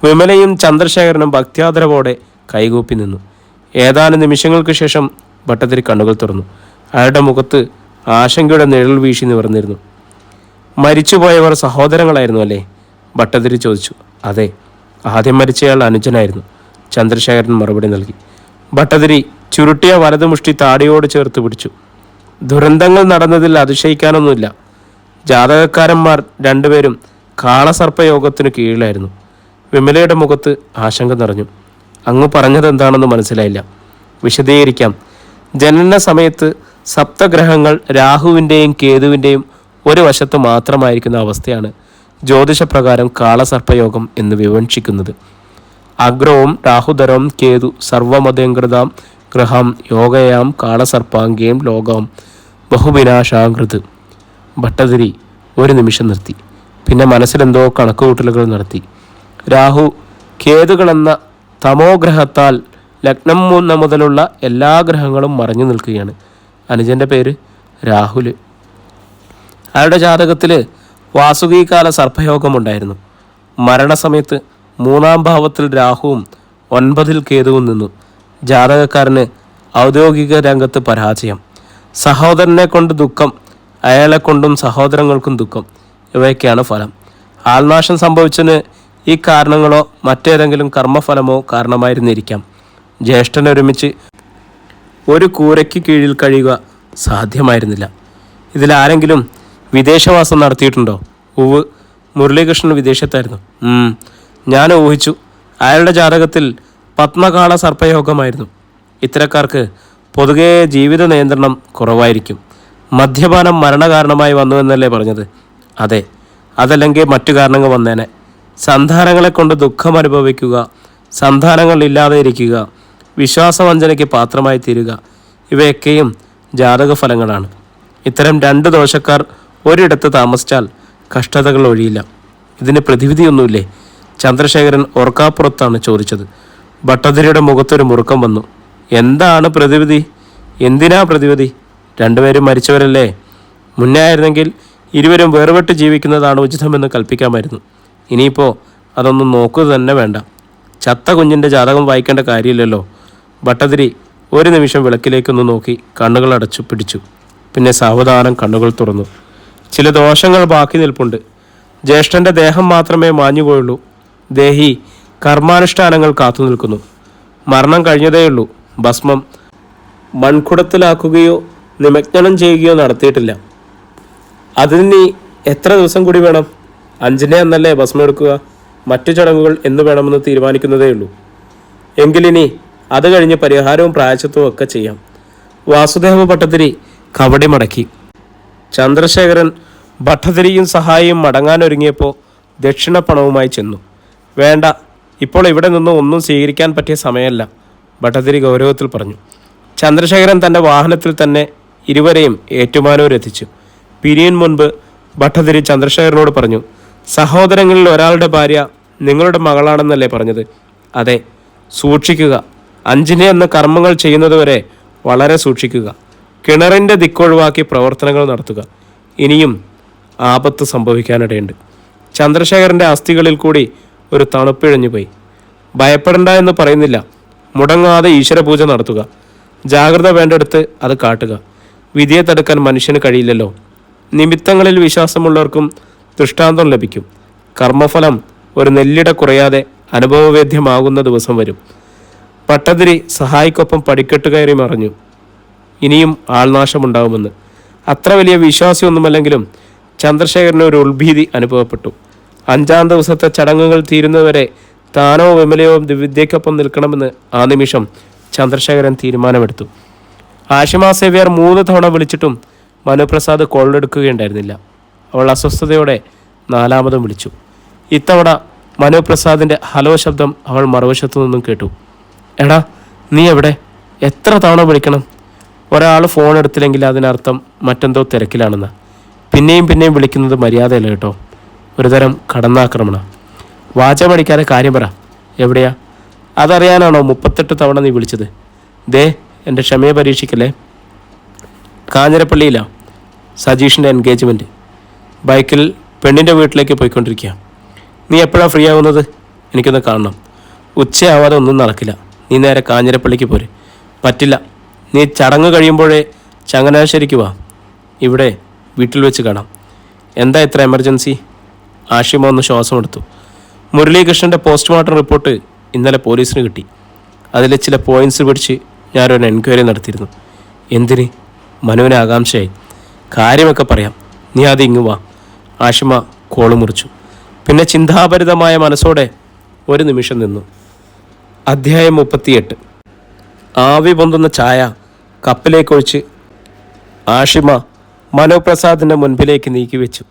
വിമലയും ചന്ദ്രശേഖരനും ഭക്ത്യാദരവോടെ കൈകൂപ്പി നിന്നു. ഏതാനും നിമിഷങ്ങൾക്ക് ശേഷം ഭട്ടതിരി കണ്ണുകൾ തുറന്നു. അയാളുടെ മുഖത്ത് ആശങ്കയുടെ നിഴൽ വീശി നിവർന്നിരുന്നു. മരിച്ചുപോയവർ സഹോദരങ്ങളായിരുന്നു അല്ലേ? ഭട്ടതിരി ചോദിച്ചു. അതെ, ആദ്യം മരിച്ചയാൾ അനുജനായിരുന്നു, ചന്ദ്രശേഖരൻ മറുപടി നൽകി. ഭട്ടതിരി ചുരുട്ടിയ വലതുമുഷ്ടി താടിയോട് ചേർത്ത് പിടിച്ചു. ദുരന്തങ്ങൾ നടന്നതിൽ അതിശയിക്കാനൊന്നുമില്ല. ജാതകക്കാരന്മാർ രണ്ടുപേരും കാളസർപ്പയോഗത്തിനു കീഴിലായിരുന്നു. വിമലയുടെ മുഖത്ത് ആശങ്ക നിറഞ്ഞു. അങ്ങ് പറഞ്ഞതെന്താണെന്ന് മനസ്സിലായില്ല. വിശദീകരിക്കാം. ജനന സമയത്ത് സപ്തഗ്രഹങ്ങൾ രാഹുവിൻ്റെയും കേതുവിൻ്റെയും ഒരു വശത്ത് മാത്രമായിരിക്കുന്ന അവസ്ഥയാണ് ജ്യോതിഷപ്രകാരം കാളസർപ്പയോഗം എന്ന് വിവക്ഷിക്കുന്നത്. അഗ്രവും രാഹുധരവും കേതു സർവമതേങ്കൃതാം ഗ്രഹം യോഗയാം കാളസർപ്പാംഗേം ലോകം ബഹുവിനാശാകൃത്. ഭട്ടതിരി ഒരു നിമിഷം നിർത്തി. പിന്നെ മനസ്സിലെന്തോ കണക്കുകൂട്ടലുകൾ നടത്തി. രാഹു കേതുകളെന്ന തമോഗ്രഹത്താൽ ലഗ്നം മുതലുള്ള എല്ലാ ഗ്രഹങ്ങളും മറഞ്ഞു നിൽക്കുകയാണ്. അനുജൻ്റെ പേര് രാഹുല്. അയാളുടെ ജാതകത്തിൽ വാസുകീകാല സർപ്പയോഗമുണ്ടായിരുന്നു. മരണസമയത്ത് 3-ാം ഭാവത്തിൽ രാഹുവും 9-ൽ കേതുവും നിന്നു. ജാതകക്കാരന് ഔദ്യോഗിക രംഗത്ത് പരാജയം. സഹോദരനെ കൊണ്ട് ദുഃഖം, അയാളെ കൊണ്ടും സഹോദരങ്ങൾക്കും ദുഃഖം. ഇവയൊക്കെയാണ് ഫലം. ആൾനാശം സംഭവിച്ചതിന് ഈ കാരണങ്ങളോ മറ്റേതെങ്കിലും കർമ്മഫലമോ കാരണമായിരുന്നിരിക്കാം. ജ്യേഷ്ഠനൊരുമിച്ച് ഒരു കൂരയ്ക്ക് കീഴിൽ കഴിയുക സാധ്യമായിരുന്നില്ല. ഇതിലാരെങ്കിലും വിദേശവാസം നടത്തിയിട്ടുണ്ടോ? ഉവ്, മുരളീകൃഷ്ണൻ വിദേശത്തായിരുന്നു. ഞാൻ ഊഹിച്ചു. അയാളുടെ ജാതകത്തിൽ പത്മകാള സർപ്പയോഗമായിരുന്നു. ഇത്തരക്കാർക്ക് പൊതുവെ ജീവിത നിയന്ത്രണം കുറവായിരിക്കും. മദ്യപാനം മരണകാരണമായി വന്നുവെന്നല്ലേ പറഞ്ഞത്? അതെ, അതല്ലെങ്കിൽ മറ്റു കാരണങ്ങൾ വന്നേനെ. സന്താനങ്ങളെ കൊണ്ട് ദുഃഖം അനുഭവിക്കുക, സന്താനങ്ങൾ ഇല്ലാതെ ഇരിക്കുക, വിശ്വാസവഞ്ചനയ്ക്ക് പാത്രമായി തീരുക, ഇവയൊക്കെയും ജാതക ഫലങ്ങളാണ്. ഇത്തരം 2 ദോഷക്കാർ ഒരിടത്ത് താമസിച്ചാൽ കഷ്ടതകൾ ഒഴിയില്ല. ഇതിന് പ്രതിവിധിയൊന്നുമില്ലേ? ചന്ദ്രശേഖരൻ ഓർക്കാപ്പുറത്താണ് ചോദിച്ചത്. ഭട്ടതിരിയുടെ മുഖത്തൊരു മുറുക്കം വന്നു. എന്താണ് പ്രതിവിധി? എന്തിനാ പ്രതിവിധി? 2 പേരും മരിച്ചവരല്ലേ? മുന്നേ ആയിരുന്നെങ്കിൽ ഇരുവരും വേർപെട്ട് ജീവിക്കുന്നതാണ് ഉചിതമെന്ന് കൽപ്പിക്കാമായിരുന്നു. ഇനിയിപ്പോൾ അതൊന്നും നോക്കുക തന്നെ വേണ്ട. ചത്ത കുഞ്ഞിൻ്റെ ജാതകം വായിക്കേണ്ട കാര്യമില്ലല്ലോ. ഭട്ടതിരി ഒരു നിമിഷം വിളക്കിലേക്കൊന്ന് നോക്കി കണ്ണുകൾ അടച്ചു പിടിച്ചു. പിന്നെ സാവധാനം കണ്ണുകൾ തുറന്നു. ചില ദോഷങ്ങൾ ബാക്കി നിൽപ്പുണ്ട്. ജ്യേഷ്ഠൻ്റെ ദേഹം മാത്രമേ മാഞ്ഞുപോയുള്ളൂ. ദേഹി കർമാനുഷ്ഠാനങ്ങൾ കാത്തു നിൽക്കുന്നു. മരണം കഴിഞ്ഞതേയുള്ളൂ. ഭസ്മം മൺകുടത്തിലാക്കുകയോ നിമജ്ഞനം ചെയ്യുകയോ നടത്തിയിട്ടില്ല. അതിന് നീ എത്ര ദിവസം കൂടി വേണം? 5-ന് എന്നല്ലേ ഭസ്മം എടുക്കുക? മറ്റു ചടങ്ങുകൾ എന്ന് വേണമെന്ന് തീരുമാനിക്കുന്നതേ ഉള്ളൂ. എങ്കിലിനി അത് കഴിഞ്ഞ് പരിഹാരവും പ്രായശ്ചിത്തവും ഒക്കെ ചെയ്യാം. വാസുദേവ ഭട്ടതിരി കവടി മടക്കി. ചന്ദ്രശേഖരൻ ഭട്ടതിരിയും സഹായിയും മടങ്ങാനൊരുങ്ങിയപ്പോൾ ദക്ഷിണപ്പണവുമായി ചെന്നു. വേണ്ട, ഇപ്പോൾ ഇവിടെ നിന്ന് ഒന്നും സ്വീകരിക്കാൻ പറ്റിയ സമയമല്ല, ഭട്ടതിരി ഗൗരവത്തിൽ പറഞ്ഞു. ചന്ദ്രശേഖരൻ തൻ്റെ വാഹനത്തിൽ തന്നെ ഇരുവരെയും ഏറ്റുമാനൂർ എത്തിച്ചു. പിരിയൻ മുൻപ് ഭട്ടതിരി ചന്ദ്രശേഖരനോട് പറഞ്ഞു, സഹോദരങ്ങളിൽ ഒരാളുടെ ഭാര്യ നിങ്ങളുടെ മകളാണെന്നല്ലേ പറഞ്ഞത്? അതെ, സൂക്ഷിക്കുക. 5-ന് എന്ന് കർമ്മങ്ങൾ ചെയ്യുന്നതുവരെ വളരെ സൂക്ഷിക്കുക. കിണറിൻ്റെ ദിക്കൊഴിവാക്കി പ്രവർത്തനങ്ങൾ നടത്തുക. ഇനിയും ആപത്ത് സംഭവിക്കാനിടയുണ്ട്. ചന്ദ്രശേഖരൻ്റെ അസ്ഥികളിൽ കൂടി ഒരു തണുപ്പിഴഞ്ഞുപോയി. ഭയപ്പെടേണ്ട എന്ന് പറയുന്നില്ല. മുടങ്ങാതെ ഈശ്വരപൂജ നടത്തുക. ജാഗ്രത വേണ്ടെടുത്ത് അത് കാട്ടുക. വിധിയെ തടുക്കാൻ മനുഷ്യന് കഴിയില്ലല്ലോ. നിമിത്തങ്ങളിൽ വിശ്വാസമുള്ളവർക്കും ദൃഷ്ടാന്തം ലഭിക്കും. കർമ്മഫലം ഒരു നെല്ലിട കുറയാതെ അനുഭവവേദ്യമാകുന്ന ദിവസം വരും. ഭട്ടതിരി സഹായിക്കൊപ്പം പടിക്കെട്ട് കയറി മറഞ്ഞു. ഇനിയും ആൾനാശമുണ്ടാവുമെന്ന്. അത്ര വലിയ വിശ്വാസിയൊന്നുമല്ലെങ്കിലും ചന്ദ്രശേഖരന് ഒരു ഉൾഭീതി അനുഭവപ്പെട്ടു. 5-ാം ദിവസത്തെ ചടങ്ങുകൾ തീരുന്നവരെ താനോ വിമലയോ വിദ്യയ്ക്കൊപ്പം നിൽക്കണമെന്ന് ആ നിമിഷം ചന്ദ്രശേഖരൻ തീരുമാനമെടുത്തു. ആഷിമ സേവ്യർ 3 തവണ വിളിച്ചിട്ടും മനുപ്രസാദ് കോളെടുക്കുകയുണ്ടായിരുന്നില്ല. അവൾ അസ്വസ്ഥതയോടെ 4-മതും വിളിച്ചു. ഇത്തവണ മനുപ്രസാദിൻ്റെ ഹലോ ശബ്ദം അവൾ മറുവശത്തു നിന്നും കേട്ടു. എടാ, നീ എവിടെ? എത്ര തവണ വിളിക്കണം? ഒരാൾ ഫോൺ എടുത്തില്ലെങ്കിൽ അതിനർത്ഥം മറ്റെന്തോ തിരക്കിലാണെന്ന്. പിന്നെയും വിളിക്കുന്നത് മര്യാദയല്ല കേട്ടോ. ഒരുതരം കടന്നാക്രമണം. വാചമടിക്കാതെ കാര്യം പറ. എവിടെയാ? അതറിയാനാണോ 38 തവണ നീ വിളിച്ചത്? ദേ, എൻ്റെ ക്ഷമയെ പരീക്ഷിക്കല്ലേ. കാഞ്ഞിരപ്പള്ളിയിലാ സജീഷിൻ്റെ എൻഗേജ്മെൻറ്റ്. ബൈക്കിൽ പെണ്ണിൻ്റെ വീട്ടിലേക്ക് പോയിക്കൊണ്ടിരിക്കുക. നീ എപ്പോഴാണ് ഫ്രീ ആവുന്നത്? എനിക്കൊന്ന് കാണണം. ഉച്ചയാവാതെ ഒന്നും നടക്കില്ല. നീ നേരെ കാഞ്ഞിരപ്പള്ളിക്ക് പോര്. പറ്റില്ല. നീ ചടങ്ങ് കഴിയുമ്പോഴേ ചങ്ങനാശ്ശേരിക്ക് വാ. ഇവിടെ വീട്ടിൽ വെച്ച് കാണാം. എന്താ ഇത്ര എമർജൻസി? ആഷിമ ഒന്ന് ശ്വാസം എടുത്തു. മുരളീകൃഷ്ണൻ്റെ പോസ്റ്റ്മോർട്ടം റിപ്പോർട്ട് ഇന്നലെ പോലീസിന് കിട്ടി. അതിലെ ചില പോയിൻറ്റ്സ് പിടിച്ച് ഞാനൊരു എൻക്വയറി നടത്തിയിരുന്നു. എന്തിന്? മനുവിന് ആകാംക്ഷയായി. കാര്യമൊക്കെ പറയാം, നീ അത് ഇങ്ങു വാ. ആഷിമ കോള് മുറിച്ചു. പിന്നെ ചിന്താഭരിതമായ മനസ്സോടെ ഒരു നിമിഷം നിന്നു. അധ്യായം 38. ആവി പൊന്തുന്ന ചായ കപ്പിലേക്കൊഴിച്ച് ആഷിമ മനുപ്രസാദിൻ്റെ മുൻപിലേക്ക് നീക്കിവെച്ചു.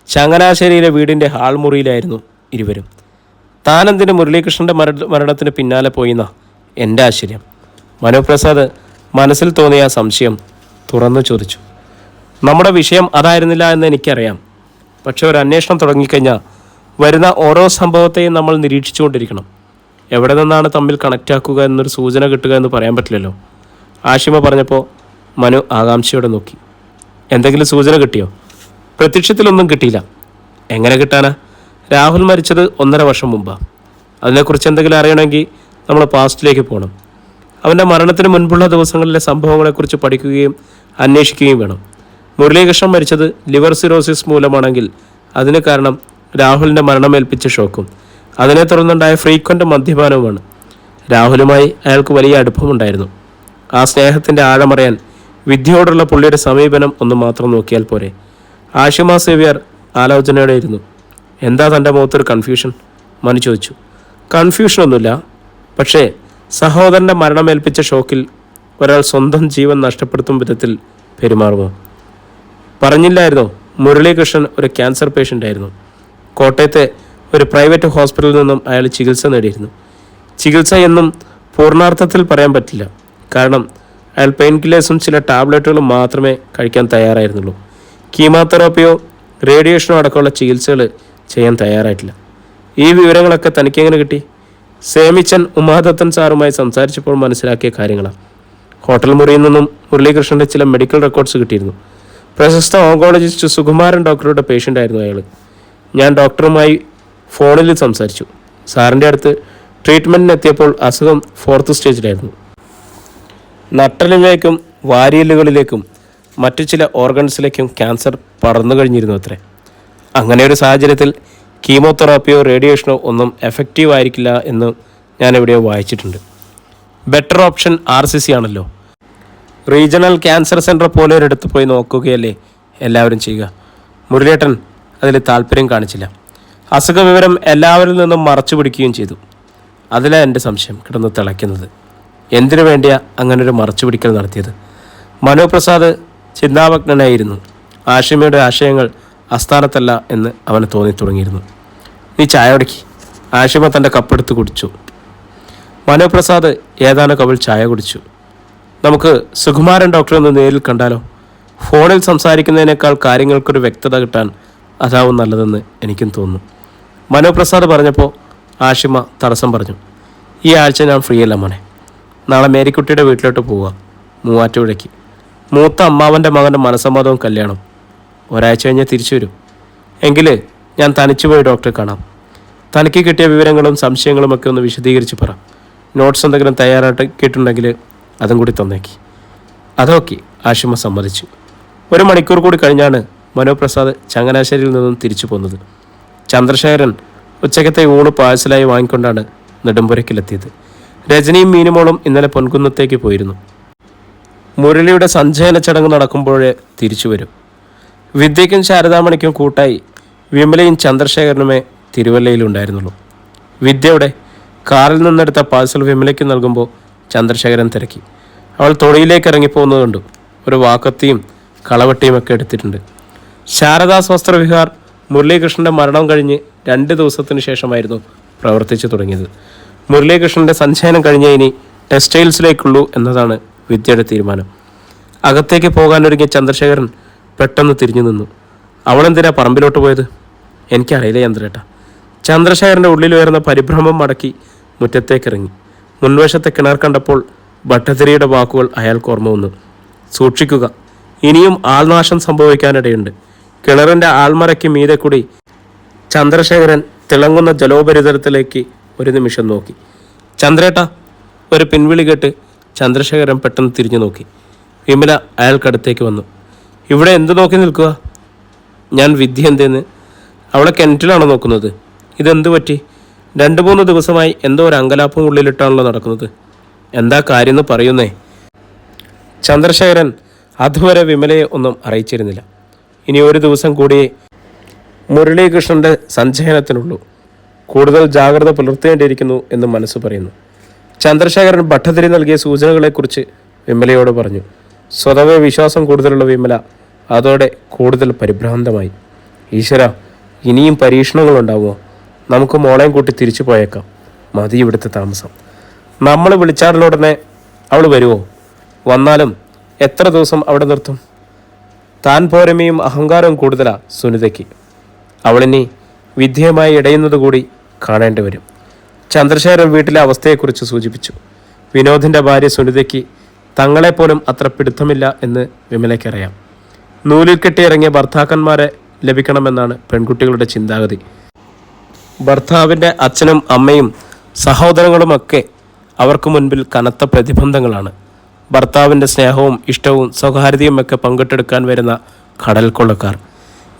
ചങ്ങനാശ്ശേരിയിലെ വീടിൻ്റെ ഹാൾ മുറിയിലായിരുന്നു ഇരുവരും. താനെന്തിന് മുരളീകൃഷ്ണൻ്റെ മരണത്തിന് പിന്നാലെ പോയിന്നാ എൻ്റെ ആശ്ചര്യം. മനുപ്രസാദ് മനസ്സിൽ തോന്നിയ സംശയം തുറന്നു ചോദിച്ചു. നമ്മുടെ വിഷയം അതായിരുന്നില്ല എന്ന് എനിക്കറിയാം. പക്ഷെ ഒരു അന്വേഷണം തുടങ്ങിക്കഴിഞ്ഞാൽ വരുന്ന ഓരോ സംഭവത്തെയും നമ്മൾ നിരീക്ഷിച്ചുകൊണ്ടിരിക്കണം. എവിടെ നിന്നാണ് തമ്മിൽ കണക്റ്റാക്കുക എന്നൊരു സൂചന കിട്ടുക എന്ന് പറയാൻ പറ്റില്ലല്ലോ. ആഷിമ പറഞ്ഞപ്പോൾ മനു ആകാംക്ഷയോടെ നോക്കി. എന്തെങ്കിലും സൂചന കിട്ടിയോ? പ്രത്യക്ഷത്തിലൊന്നും കിട്ടിയില്ല. എങ്ങനെ കിട്ടാനാ? രാഹുൽ മരിച്ചത് 1.5 വർഷം മുമ്പാണ്. അതിനെക്കുറിച്ച് എന്തെങ്കിലും അറിയണമെങ്കിൽ നമ്മൾ പാസ്റ്റിലേക്ക് പോകണം. അവൻ്റെ മരണത്തിന് മുൻപുള്ള ദിവസങ്ങളിലെ സംഭവങ്ങളെക്കുറിച്ച് പഠിക്കുകയും അന്വേഷിക്കുകയും വേണം. മുരളീകൃഷ്ണൻ മരിച്ചത് ലിവർ സിറോസിസ് മൂലമാണെങ്കിൽ അതിന് കാരണം രാഹുലിൻ്റെ മരണമേൽപ്പിച്ച ഷോക്കും അതിനെ തുടർന്നുണ്ടായ ഫ്രീക്വൻ്റ് മദ്യപാനവുമാണ്. രാഹുലുമായി അയാൾക്ക് വലിയ അടുപ്പമുണ്ടായിരുന്നു. ആ സ്നേഹത്തിൻ്റെ ആഴമറിയാൻ വിദ്യയോടുള്ള പുള്ളിയുടെ സമീപനം ഒന്ന് മാത്രം നോക്കിയാൽ പോരെ. ആഷിമ സേവ്യർ ആലോചനയോടെ ഇരുന്നു. എന്താ തൻ്റെ മുഖത്തൊരു കൺഫ്യൂഷൻ? മനു ചോദിച്ചു. കൺഫ്യൂഷനൊന്നുമില്ല. പക്ഷേ സഹോദരൻ്റെ മരണമേൽപ്പിച്ച ഷോക്കിൽ ഒരാൾ സ്വന്തം ജീവൻ നഷ്ടപ്പെടുത്തും വിധത്തിൽ പെരുമാറുമോ? പറഞ്ഞില്ലായിരുന്നോ മുരളീകൃഷ്ണൻ ഒരു ക്യാൻസർ പേഷ്യൻ്റ് ആയിരുന്നു. കോട്ടയത്തെ ഒരു പ്രൈവറ്റ് ഹോസ്പിറ്റലിൽ നിന്നും അയാൾ ചികിത്സ നേടിയിരുന്നു. ചികിത്സ എന്നും പൂർണ്ണാർത്ഥത്തിൽ പറയാൻ പറ്റില്ല. കാരണം അയാൾ പെയിൻ കില്ലേഴ്സും ചില ടാബ്ലറ്റുകളും മാത്രമേ കഴിക്കാൻ തയ്യാറായിരുന്നുള്ളൂ. കീമോതെറാപ്പിയോ റേഡിയേഷനോ അടക്കമുള്ള ചികിത്സകൾ ചെയ്യാൻ തയ്യാറായിട്ടില്ല. ഈ വിവരങ്ങളൊക്കെ തനിക്കെങ്ങനെ കിട്ടി? സേമിച്ചൻ ഉമാദത്തൻ സാറുമായി സംസാരിച്ചപ്പോൾ മനസ്സിലാക്കിയ കാര്യങ്ങളാണ്. ഹോട്ടൽ മുറിയിൽ നിന്നും മുരളീകൃഷ്ണൻ്റെ ചില മെഡിക്കൽ റെക്കോർഡ്സ് കിട്ടിയിരുന്നു. പ്രശസ്ത ഓങ്കോളജിസ്റ്റ് സുകുമാരൻ ഡോക്ടറുടെ പേഷ്യൻ്റ് ആയിരുന്നു അയാൾ. ഞാൻ ഡോക്ടറുമായി ഫോണിൽ സംസാരിച്ചു. സാറിൻ്റെ അടുത്ത് ട്രീറ്റ്മെൻറ്റിന് എത്തിയപ്പോൾ അസുഖം 4th സ്റ്റേജിലായിരുന്നു. നട്ടലിലേക്കും വാരിയലുകളിലേക്കും മറ്റു ചില ഓർഗൻസിലേക്കും ക്യാൻസർ പടർന്നു കഴിഞ്ഞിരുന്നു അത്രേ. അങ്ങനെ ഒരു സാഹചര്യത്തിൽ കീമോതെറാപ്പിയോ റേഡിയേഷനോ ഒന്നും എഫക്റ്റീവ് ആയിരിക്കില്ല എന്ന് ഞാൻ എവിടെയോ വായിച്ചിട്ടുണ്ട്. ബെറ്റർ ഓപ്ഷൻ RCC ആണല്ലോ. റീജിയണൽ ക്യാൻസർ സെൻറ്റർ പോലെ ഒരിടത്ത് പോയി നോക്കുകയല്ലേ എല്ലാവരും ചെയ്യുക. മുരളിയേട്ടൻ അതിൽ താല്പര്യം കാണിച്ചില്ല. അസുഖവിവരം എല്ലാവരിൽ നിന്നും മറച്ചു പിടിക്കുകയും ചെയ്തു. അതിലാണ് എൻ്റെ സംശയം കിടന്ന് തിളയ്ക്കുന്നത്. എന്തിനു വേണ്ടിയാ അങ്ങനൊരു മറച്ചു പിടിക്കൽ നടത്തിയത്? മനോപ്രസാദ് ചിന്താമഗ്നനായിരുന്നു. ആഷിമയുടെ ആശയങ്ങൾ അസ്ഥാനത്തല്ല എന്ന് അവന് തോന്നി തുടങ്ങിയിരുന്നു. നീ ചായ കുടിക്ക്. ആഷിമ തൻ്റെ കപ്പെടുത്ത് കുടിച്ചു. മനോപ്രസാദ് ഏതാനും കവിൾ ചായ കുടിച്ചു. നമുക്ക് സുകുമാരൻ ഡോക്ടറെ ഒന്ന് നേരിൽ കണ്ടാലോ? ഫോണിൽ സംസാരിക്കുന്നതിനേക്കാൾ കാര്യങ്ങൾക്കൊരു വ്യക്തത കിട്ടാൻ അതാവും നല്ലതെന്ന് എനിക്കും തോന്നുന്നു. മനോപ്രസാദ് പറഞ്ഞപ്പോൾ ആഷിമ തടസ്സം പറഞ്ഞു. ഈ ആഴ്ച ഞാൻ ഫ്രീ അല്ല മോനെ. നാളെ മേരിക്കുട്ടിയുടെ വീട്ടിലോട്ട് പോവുക, മൂവാറ്റുപുഴയ്ക്ക്. മൂത്ത അമ്മാവൻ്റെ മകൻ്റെ മനസ്സമ്മതവും കല്യാണം. ഒരാഴ്ച കഴിഞ്ഞ് തിരിച്ചു വരും. എങ്കിൽ ഞാൻ തനിച്ചു പോയി ഡോക്ടറെ കാണാം. തനിക്ക് കിട്ടിയ വിവരങ്ങളും സംശയങ്ങളുമൊക്കെ ഒന്ന് വിശദീകരിച്ച് പറ. നോട്ട്സ് എന്തെങ്കിലും തയ്യാറാക്കിയിട്ടുണ്ടെങ്കിൽ അതും കൂടി തന്നേക്ക്. അതൊക്കെ ആഷിമ സമ്മതിച്ചു. 1 മണിക്കൂർ കൂടി കഴിഞ്ഞാണ് മനോപ്രസാദ് ചങ്ങനാശ്ശേരിയിൽ നിന്നും തിരിച്ചു പോന്നത്. ചന്ദ്രശേഖരൻ ഉച്ചക്കത്തെ ഊണ് പാഴ്സലായി വാങ്ങിക്കൊണ്ടാണ് നെടുമ്പുരയ്ക്കിലെത്തിയത്. രജനിയും മീനുമോളും ഇന്നലെ പൊൻകുന്നത്തേക്ക് പോയിരുന്നു. മുരളിയുടെ സഞ്ചയന ചടങ്ങ് നടക്കുമ്പോഴേ തിരിച്ചു വരും. വിദ്യയ്ക്കും ശാരദാമണിക്കും കൂട്ടായി വിമലയും ചന്ദ്രശേഖരനുമേ തിരുവല്ലയിലുണ്ടായിരുന്നുള്ളൂ. വിദ്യയുടെ കാറിൽ നിന്നെടുത്ത പാഴ്സൽ വിമലയ്ക്ക് നൽകുമ്പോൾ ചന്ദ്രശേഖരൻ തിരക്കി. അവൾ തൊടിയിലേക്ക് ഇറങ്ങിപ്പോകുന്നത് കണ്ടു. ഒരു വാക്കത്തിയും കളവട്ടിയുമൊക്കെ എടുത്തിട്ടുണ്ട്. ശാരദാസ് വസ്ത്രവിഹാർ മുരളീകൃഷ്ണൻ്റെ മരണം കഴിഞ്ഞ് 2 ദിവസത്തിന് ശേഷമായിരുന്നു പ്രവർത്തിച്ചു തുടങ്ങിയത്. മുരളീകൃഷ്ണൻ്റെ സഞ്ചയനം കഴിഞ്ഞ ഇനി ടെക്സ്റ്റൈൽസിലേക്കുള്ളൂ എന്നതാണ് വിദ്യയുടെ തീരുമാനം. അകത്തേക്ക് പോകാനൊരുങ്ങിയ ചന്ദ്രശേഖരൻ പെട്ടെന്ന് തിരിഞ്ഞു നിന്നു. അവളെന്തിനാ പറമ്പിലോട്ട് പോയത്? എനിക്കറിയില്ല ചന്ദ്രേട്ട. ചന്ദ്രശേഖരൻ്റെ ഉള്ളിലുയർന്ന പരിഭ്രമം മടക്കി മുറ്റത്തേക്കിറങ്ങി. മുൻവശത്തെ കിണർ കണ്ടപ്പോൾ ഭട്ടതിരിയുടെ വാക്കുകൾ അയാൾക്ക് ഓർമ്മ വന്നു. സൂക്ഷിക്കുക, ഇനിയും ആൾനാശം സംഭവിക്കാനിടയുണ്ട്. കിണറിൻ്റെ ആൾമറയ്ക്ക് മീതെ കൂടി ചന്ദ്രശേഖരൻ തിളങ്ങുന്ന ജലോപരിതലത്തിലേക്ക് ഒരു നിമിഷം നോക്കി. ചന്ദ്രേട്ട, ഒരു പിൻവിളി കേട്ട് ചന്ദ്രശേഖരൻ പെട്ടെന്ന് തിരിഞ്ഞു നോക്കി. വിമല അയാൾക്കടുത്തേക്ക് വന്നു. ഇവിടെ എന്ത് നോക്കി നിൽക്കുക? ഞാൻ വിദ്യ എന്തേന്ന്? അവളെ കിണറ്റിലാണോ നോക്കുന്നത്? ഇതെന്തു പറ്റി? 2-3 ദിവസമായി എന്തോ ഒരു അങ്കലാപ്പും ഉള്ളിലിട്ടാണല്ലോ നടക്കുന്നത്. എന്താ കാര്യം എന്ന് പറയുന്നേ? ചന്ദ്രശേഖരൻ അതുവരെ വിമലയെ ഒന്നും അറിയിച്ചിരുന്നില്ല. ഇനി ഒരു ദിവസം കൂടിയേ മുരളീകൃഷ്ണൻ്റെ സഞ്ചയനത്തിനുള്ളൂ. കൂടുതൽ ജാഗ്രത പുലർത്തേണ്ടിയിരിക്കുന്നു എന്ന് മനസ്സ് പറയുന്നു. ചന്ദ്രശേഖരൻ ഭട്ടതിരി നൽകിയ സൂചനകളെക്കുറിച്ച് വിമലയോട് പറഞ്ഞു. സ്വതവേ വിശ്വാസം കൂടുതലുള്ള വിമല അതോടെ കൂടുതൽ പരിഭ്രാന്തമായി. ഈശ്വര, ഇനിയും പരീക്ഷണങ്ങളുണ്ടാവുമോ? നമുക്ക് മോളെയും കൂട്ടി തിരിച്ചു പോയേക്കാം. മതി ഇവിടുത്തെ താമസം. നമ്മൾ വിളിച്ചാലുടനെ അവൾ വരുമോ? വന്നാലും എത്ര ദിവസം അവിടെ നിർത്തും? താൻ പോരമയും അഹങ്കാരവും കൂടുതലാ സുനിതയ്ക്ക്. അവളിനി വിദ്യയുമായി ഇടയുന്നത് കൂടി കാണേണ്ടി വരും. ചന്ദ്രശേഖരൻ വീട്ടിലെ അവസ്ഥയെക്കുറിച്ച് സൂചിപ്പിച്ചു. വിനോദിൻ്റെ ഭാര്യ സുനിതയ്ക്ക് തങ്ങളെപ്പോലും അത്ര പിടുത്തമില്ല എന്ന് വിമലയ്ക്കറിയാം. നൂലിൽ കെട്ടിയിറങ്ങിയ ഭർത്താക്കന്മാരെ ലഭിക്കണമെന്നാണ് പെൺകുട്ടികളുടെ ചിന്താഗതി. ഭർത്താവിൻ്റെ അച്ഛനും അമ്മയും സഹോദരങ്ങളുമൊക്കെ അവർക്ക് മുൻപിൽ കനത്ത പ്രതിബന്ധങ്ങളാണ്. ഭർത്താവിൻ്റെ സ്നേഹവും ഇഷ്ടവും സ്വകാര്യതയും ഒക്കെ പങ്കിട്ടെടുക്കാൻ വരുന്ന കടൽ കൊള്ളക്കാർ.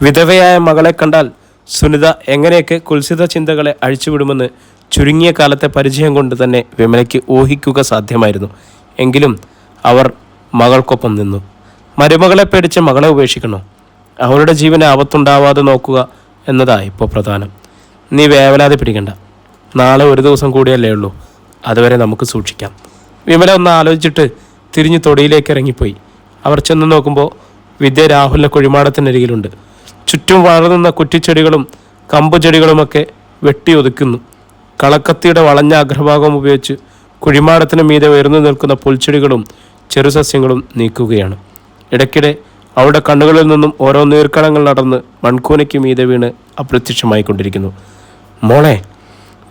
വിധവയായ മകളെ കണ്ടാൽ സുനിത എങ്ങനെയൊക്കെ കുൽസിത ചിന്തകളെ അഴിച്ചുവിടുമെന്ന് ചുരുങ്ങിയ കാലത്തെ പരിചയം കൊണ്ട് തന്നെ വിമലയ്ക്ക് ഊഹിക്കുക സാധ്യമായിരുന്നു. എങ്കിലും അവർ മകൾക്കൊപ്പം നിന്നു. മരുമകളെ പേടിച്ച് മകളെ ഉപേക്ഷിക്കണോ? അവളുടെ ജീവന് ആപത്തുണ്ടാവാതെ നോക്കുക എന്നതാ ഇപ്പോൾ പ്രധാനം. നീ വേവലാതെ പിടിക്കണ്ട. നാളെ ഒരു ദിവസം കൂടിയല്ലേ ഉള്ളൂ. അതുവരെ നമുക്ക് സൂക്ഷിക്കാം. വിമല ഒന്ന് ആലോചിച്ചിട്ട് തിരിഞ്ഞ് തൊടിയിലേക്ക് ഇറങ്ങിപ്പോയി. അവർ ചെന്ന് നോക്കുമ്പോൾ വിദ്യ രാഹുലിൻ്റെ കുഴിമാടത്തിനരികിലുണ്ട്. ചുറ്റും വളർന്നുന്ന കുറ്റിച്ചെടികളും കമ്പുചെടികളുമൊക്കെ വെട്ടിയൊതുക്കുന്നു. കളക്കത്തിയുടെ വളഞ്ഞ അഗ്രഭാഗം ഉപയോഗിച്ച് കുഴിമാടത്തിന് മീതെ ഉയർന്നു നിൽക്കുന്ന പുൽച്ചെടികളും ചെറുസസ്യങ്ങളും നീക്കുകയാണ്. ഇടയ്ക്കിടെ അവളുടെ കണ്ണുകളിൽ നിന്നും ഓരോ നീർക്കണങ്ങൾ നടന്ന് മൺകൂനയ്ക്ക് മീതെ വീണ് അപ്രത്യക്ഷമായിക്കൊണ്ടിരിക്കുന്നു. മോളെ,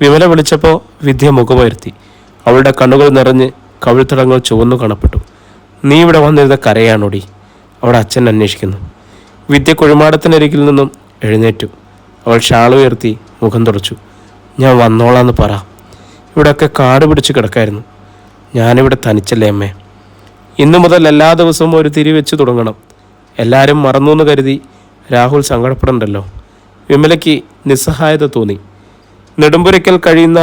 വിമല വിളിച്ചപ്പോൾ വിദ്യ മുഖമുയർത്തി. അവളുടെ കണ്ണുകൾ നിറഞ്ഞ് കവിൾത്തടങ്ങൾ ചുവന്നു കാണപ്പെട്ടു. നീ ഇവിടെ വന്നിരുന്ന കരയാണോടി? അവിടെ അച്ഛൻ അന്വേഷിക്കുന്നു. വിദ്യ കുഴിമാടത്തിനരികിൽ നിന്നും എഴുന്നേറ്റു. അവൾ ഷാൾ ഉയർത്തി മുഖം തുടച്ചു. ഞാൻ വന്നോളാന്ന് പറ. ഇവിടെയൊക്കെ കാട് പിടിച്ച് കിടക്കായിരുന്നു. ഞാനിവിടെ തനിച്ചല്ലേ അമ്മേ. ഇന്നു മുതൽ എല്ലാ ദിവസവും ഒരു തിരി വെച്ച് തുടങ്ങണം. എല്ലാവരും മറന്നു എന്ന് കരുതി രാഹുൽ സങ്കടപ്പെടണ്ടല്ലോ. വിമലയ്ക്ക് നിസ്സഹായത തോന്നി. നെടുമ്പുരയ്ക്കൽ കഴിയുന്ന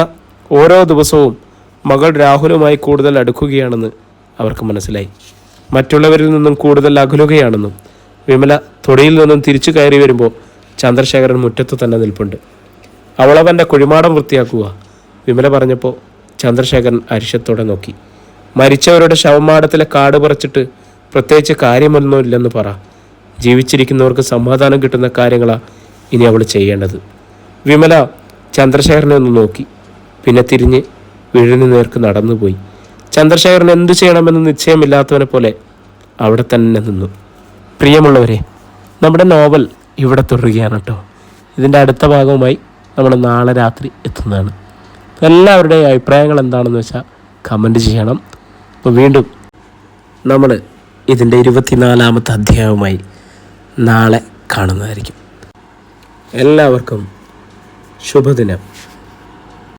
ഓരോ ദിവസവും മകൾ രാഹുലുമായി കൂടുതൽ അടുക്കുകയാണെന്ന് അവർക്ക് മനസ്സിലായി. മറ്റുള്ളവരിൽ നിന്നും കൂടുതൽ അകലുകയാണെന്നും. വിമല തൊടിയിൽ നിന്നും തിരിച്ചു കയറി വരുമ്പോൾ ചന്ദ്രശേഖരൻ മുറ്റത്തു തന്നെ നിൽപ്പുണ്ട്. അവളവൻ്റെ കുഴിമാടം വൃത്തിയാക്കുക. വിമല പറഞ്ഞപ്പോൾ ചന്ദ്രശേഖരൻ അരിശത്തോടെ നോക്കി. മരിച്ചവരുടെ ശവമാടത്തിലെ കാട് പറിച്ചിട്ട് പ്രത്യേകിച്ച് കാര്യമൊന്നുമില്ലെന്ന് പറ. ജീവിച്ചിരിക്കുന്നവർക്ക് സമാധാനം കിട്ടുന്ന കാര്യങ്ങളാണ് ഇനി അവൾ ചെയ്യേണ്ടത്. വിമല ചന്ദ്രശേഖരനെ ഒന്ന് നോക്കി. പിന്നെ തിരിഞ്ഞ് വീടിന് നേർക്ക് നടന്നുപോയി. ചന്ദ്രശേഖരൻ എന്തു ചെയ്യണമെന്ന് നിശ്ചയമില്ലാത്തവനെ പോലെ അവിടെ തന്നെ നിന്നു. പ്രിയമുള്ളവരെ, നമ്മുടെ നോവൽ ഇവിടെ തുടരുകയാണ് കേട്ടോ. ഇതിൻ്റെ അടുത്ത ഭാഗവുമായി നമ്മൾ നാളെ രാത്രി എത്തുന്നതാണ്. എല്ലാവരുടെയും അഭിപ്രായങ്ങൾ എന്താണെന്ന് വെച്ചാൽ കമൻറ്റ് ചെയ്യണം. അപ്പോൾ വീണ്ടും നമ്മൾ ഇതിൻ്റെ 24ാമത്തെ അധ്യായവുമായി നാളെ കാണുന്നതായിരിക്കും. എല്ലാവർക്കും ശുഭദിനം.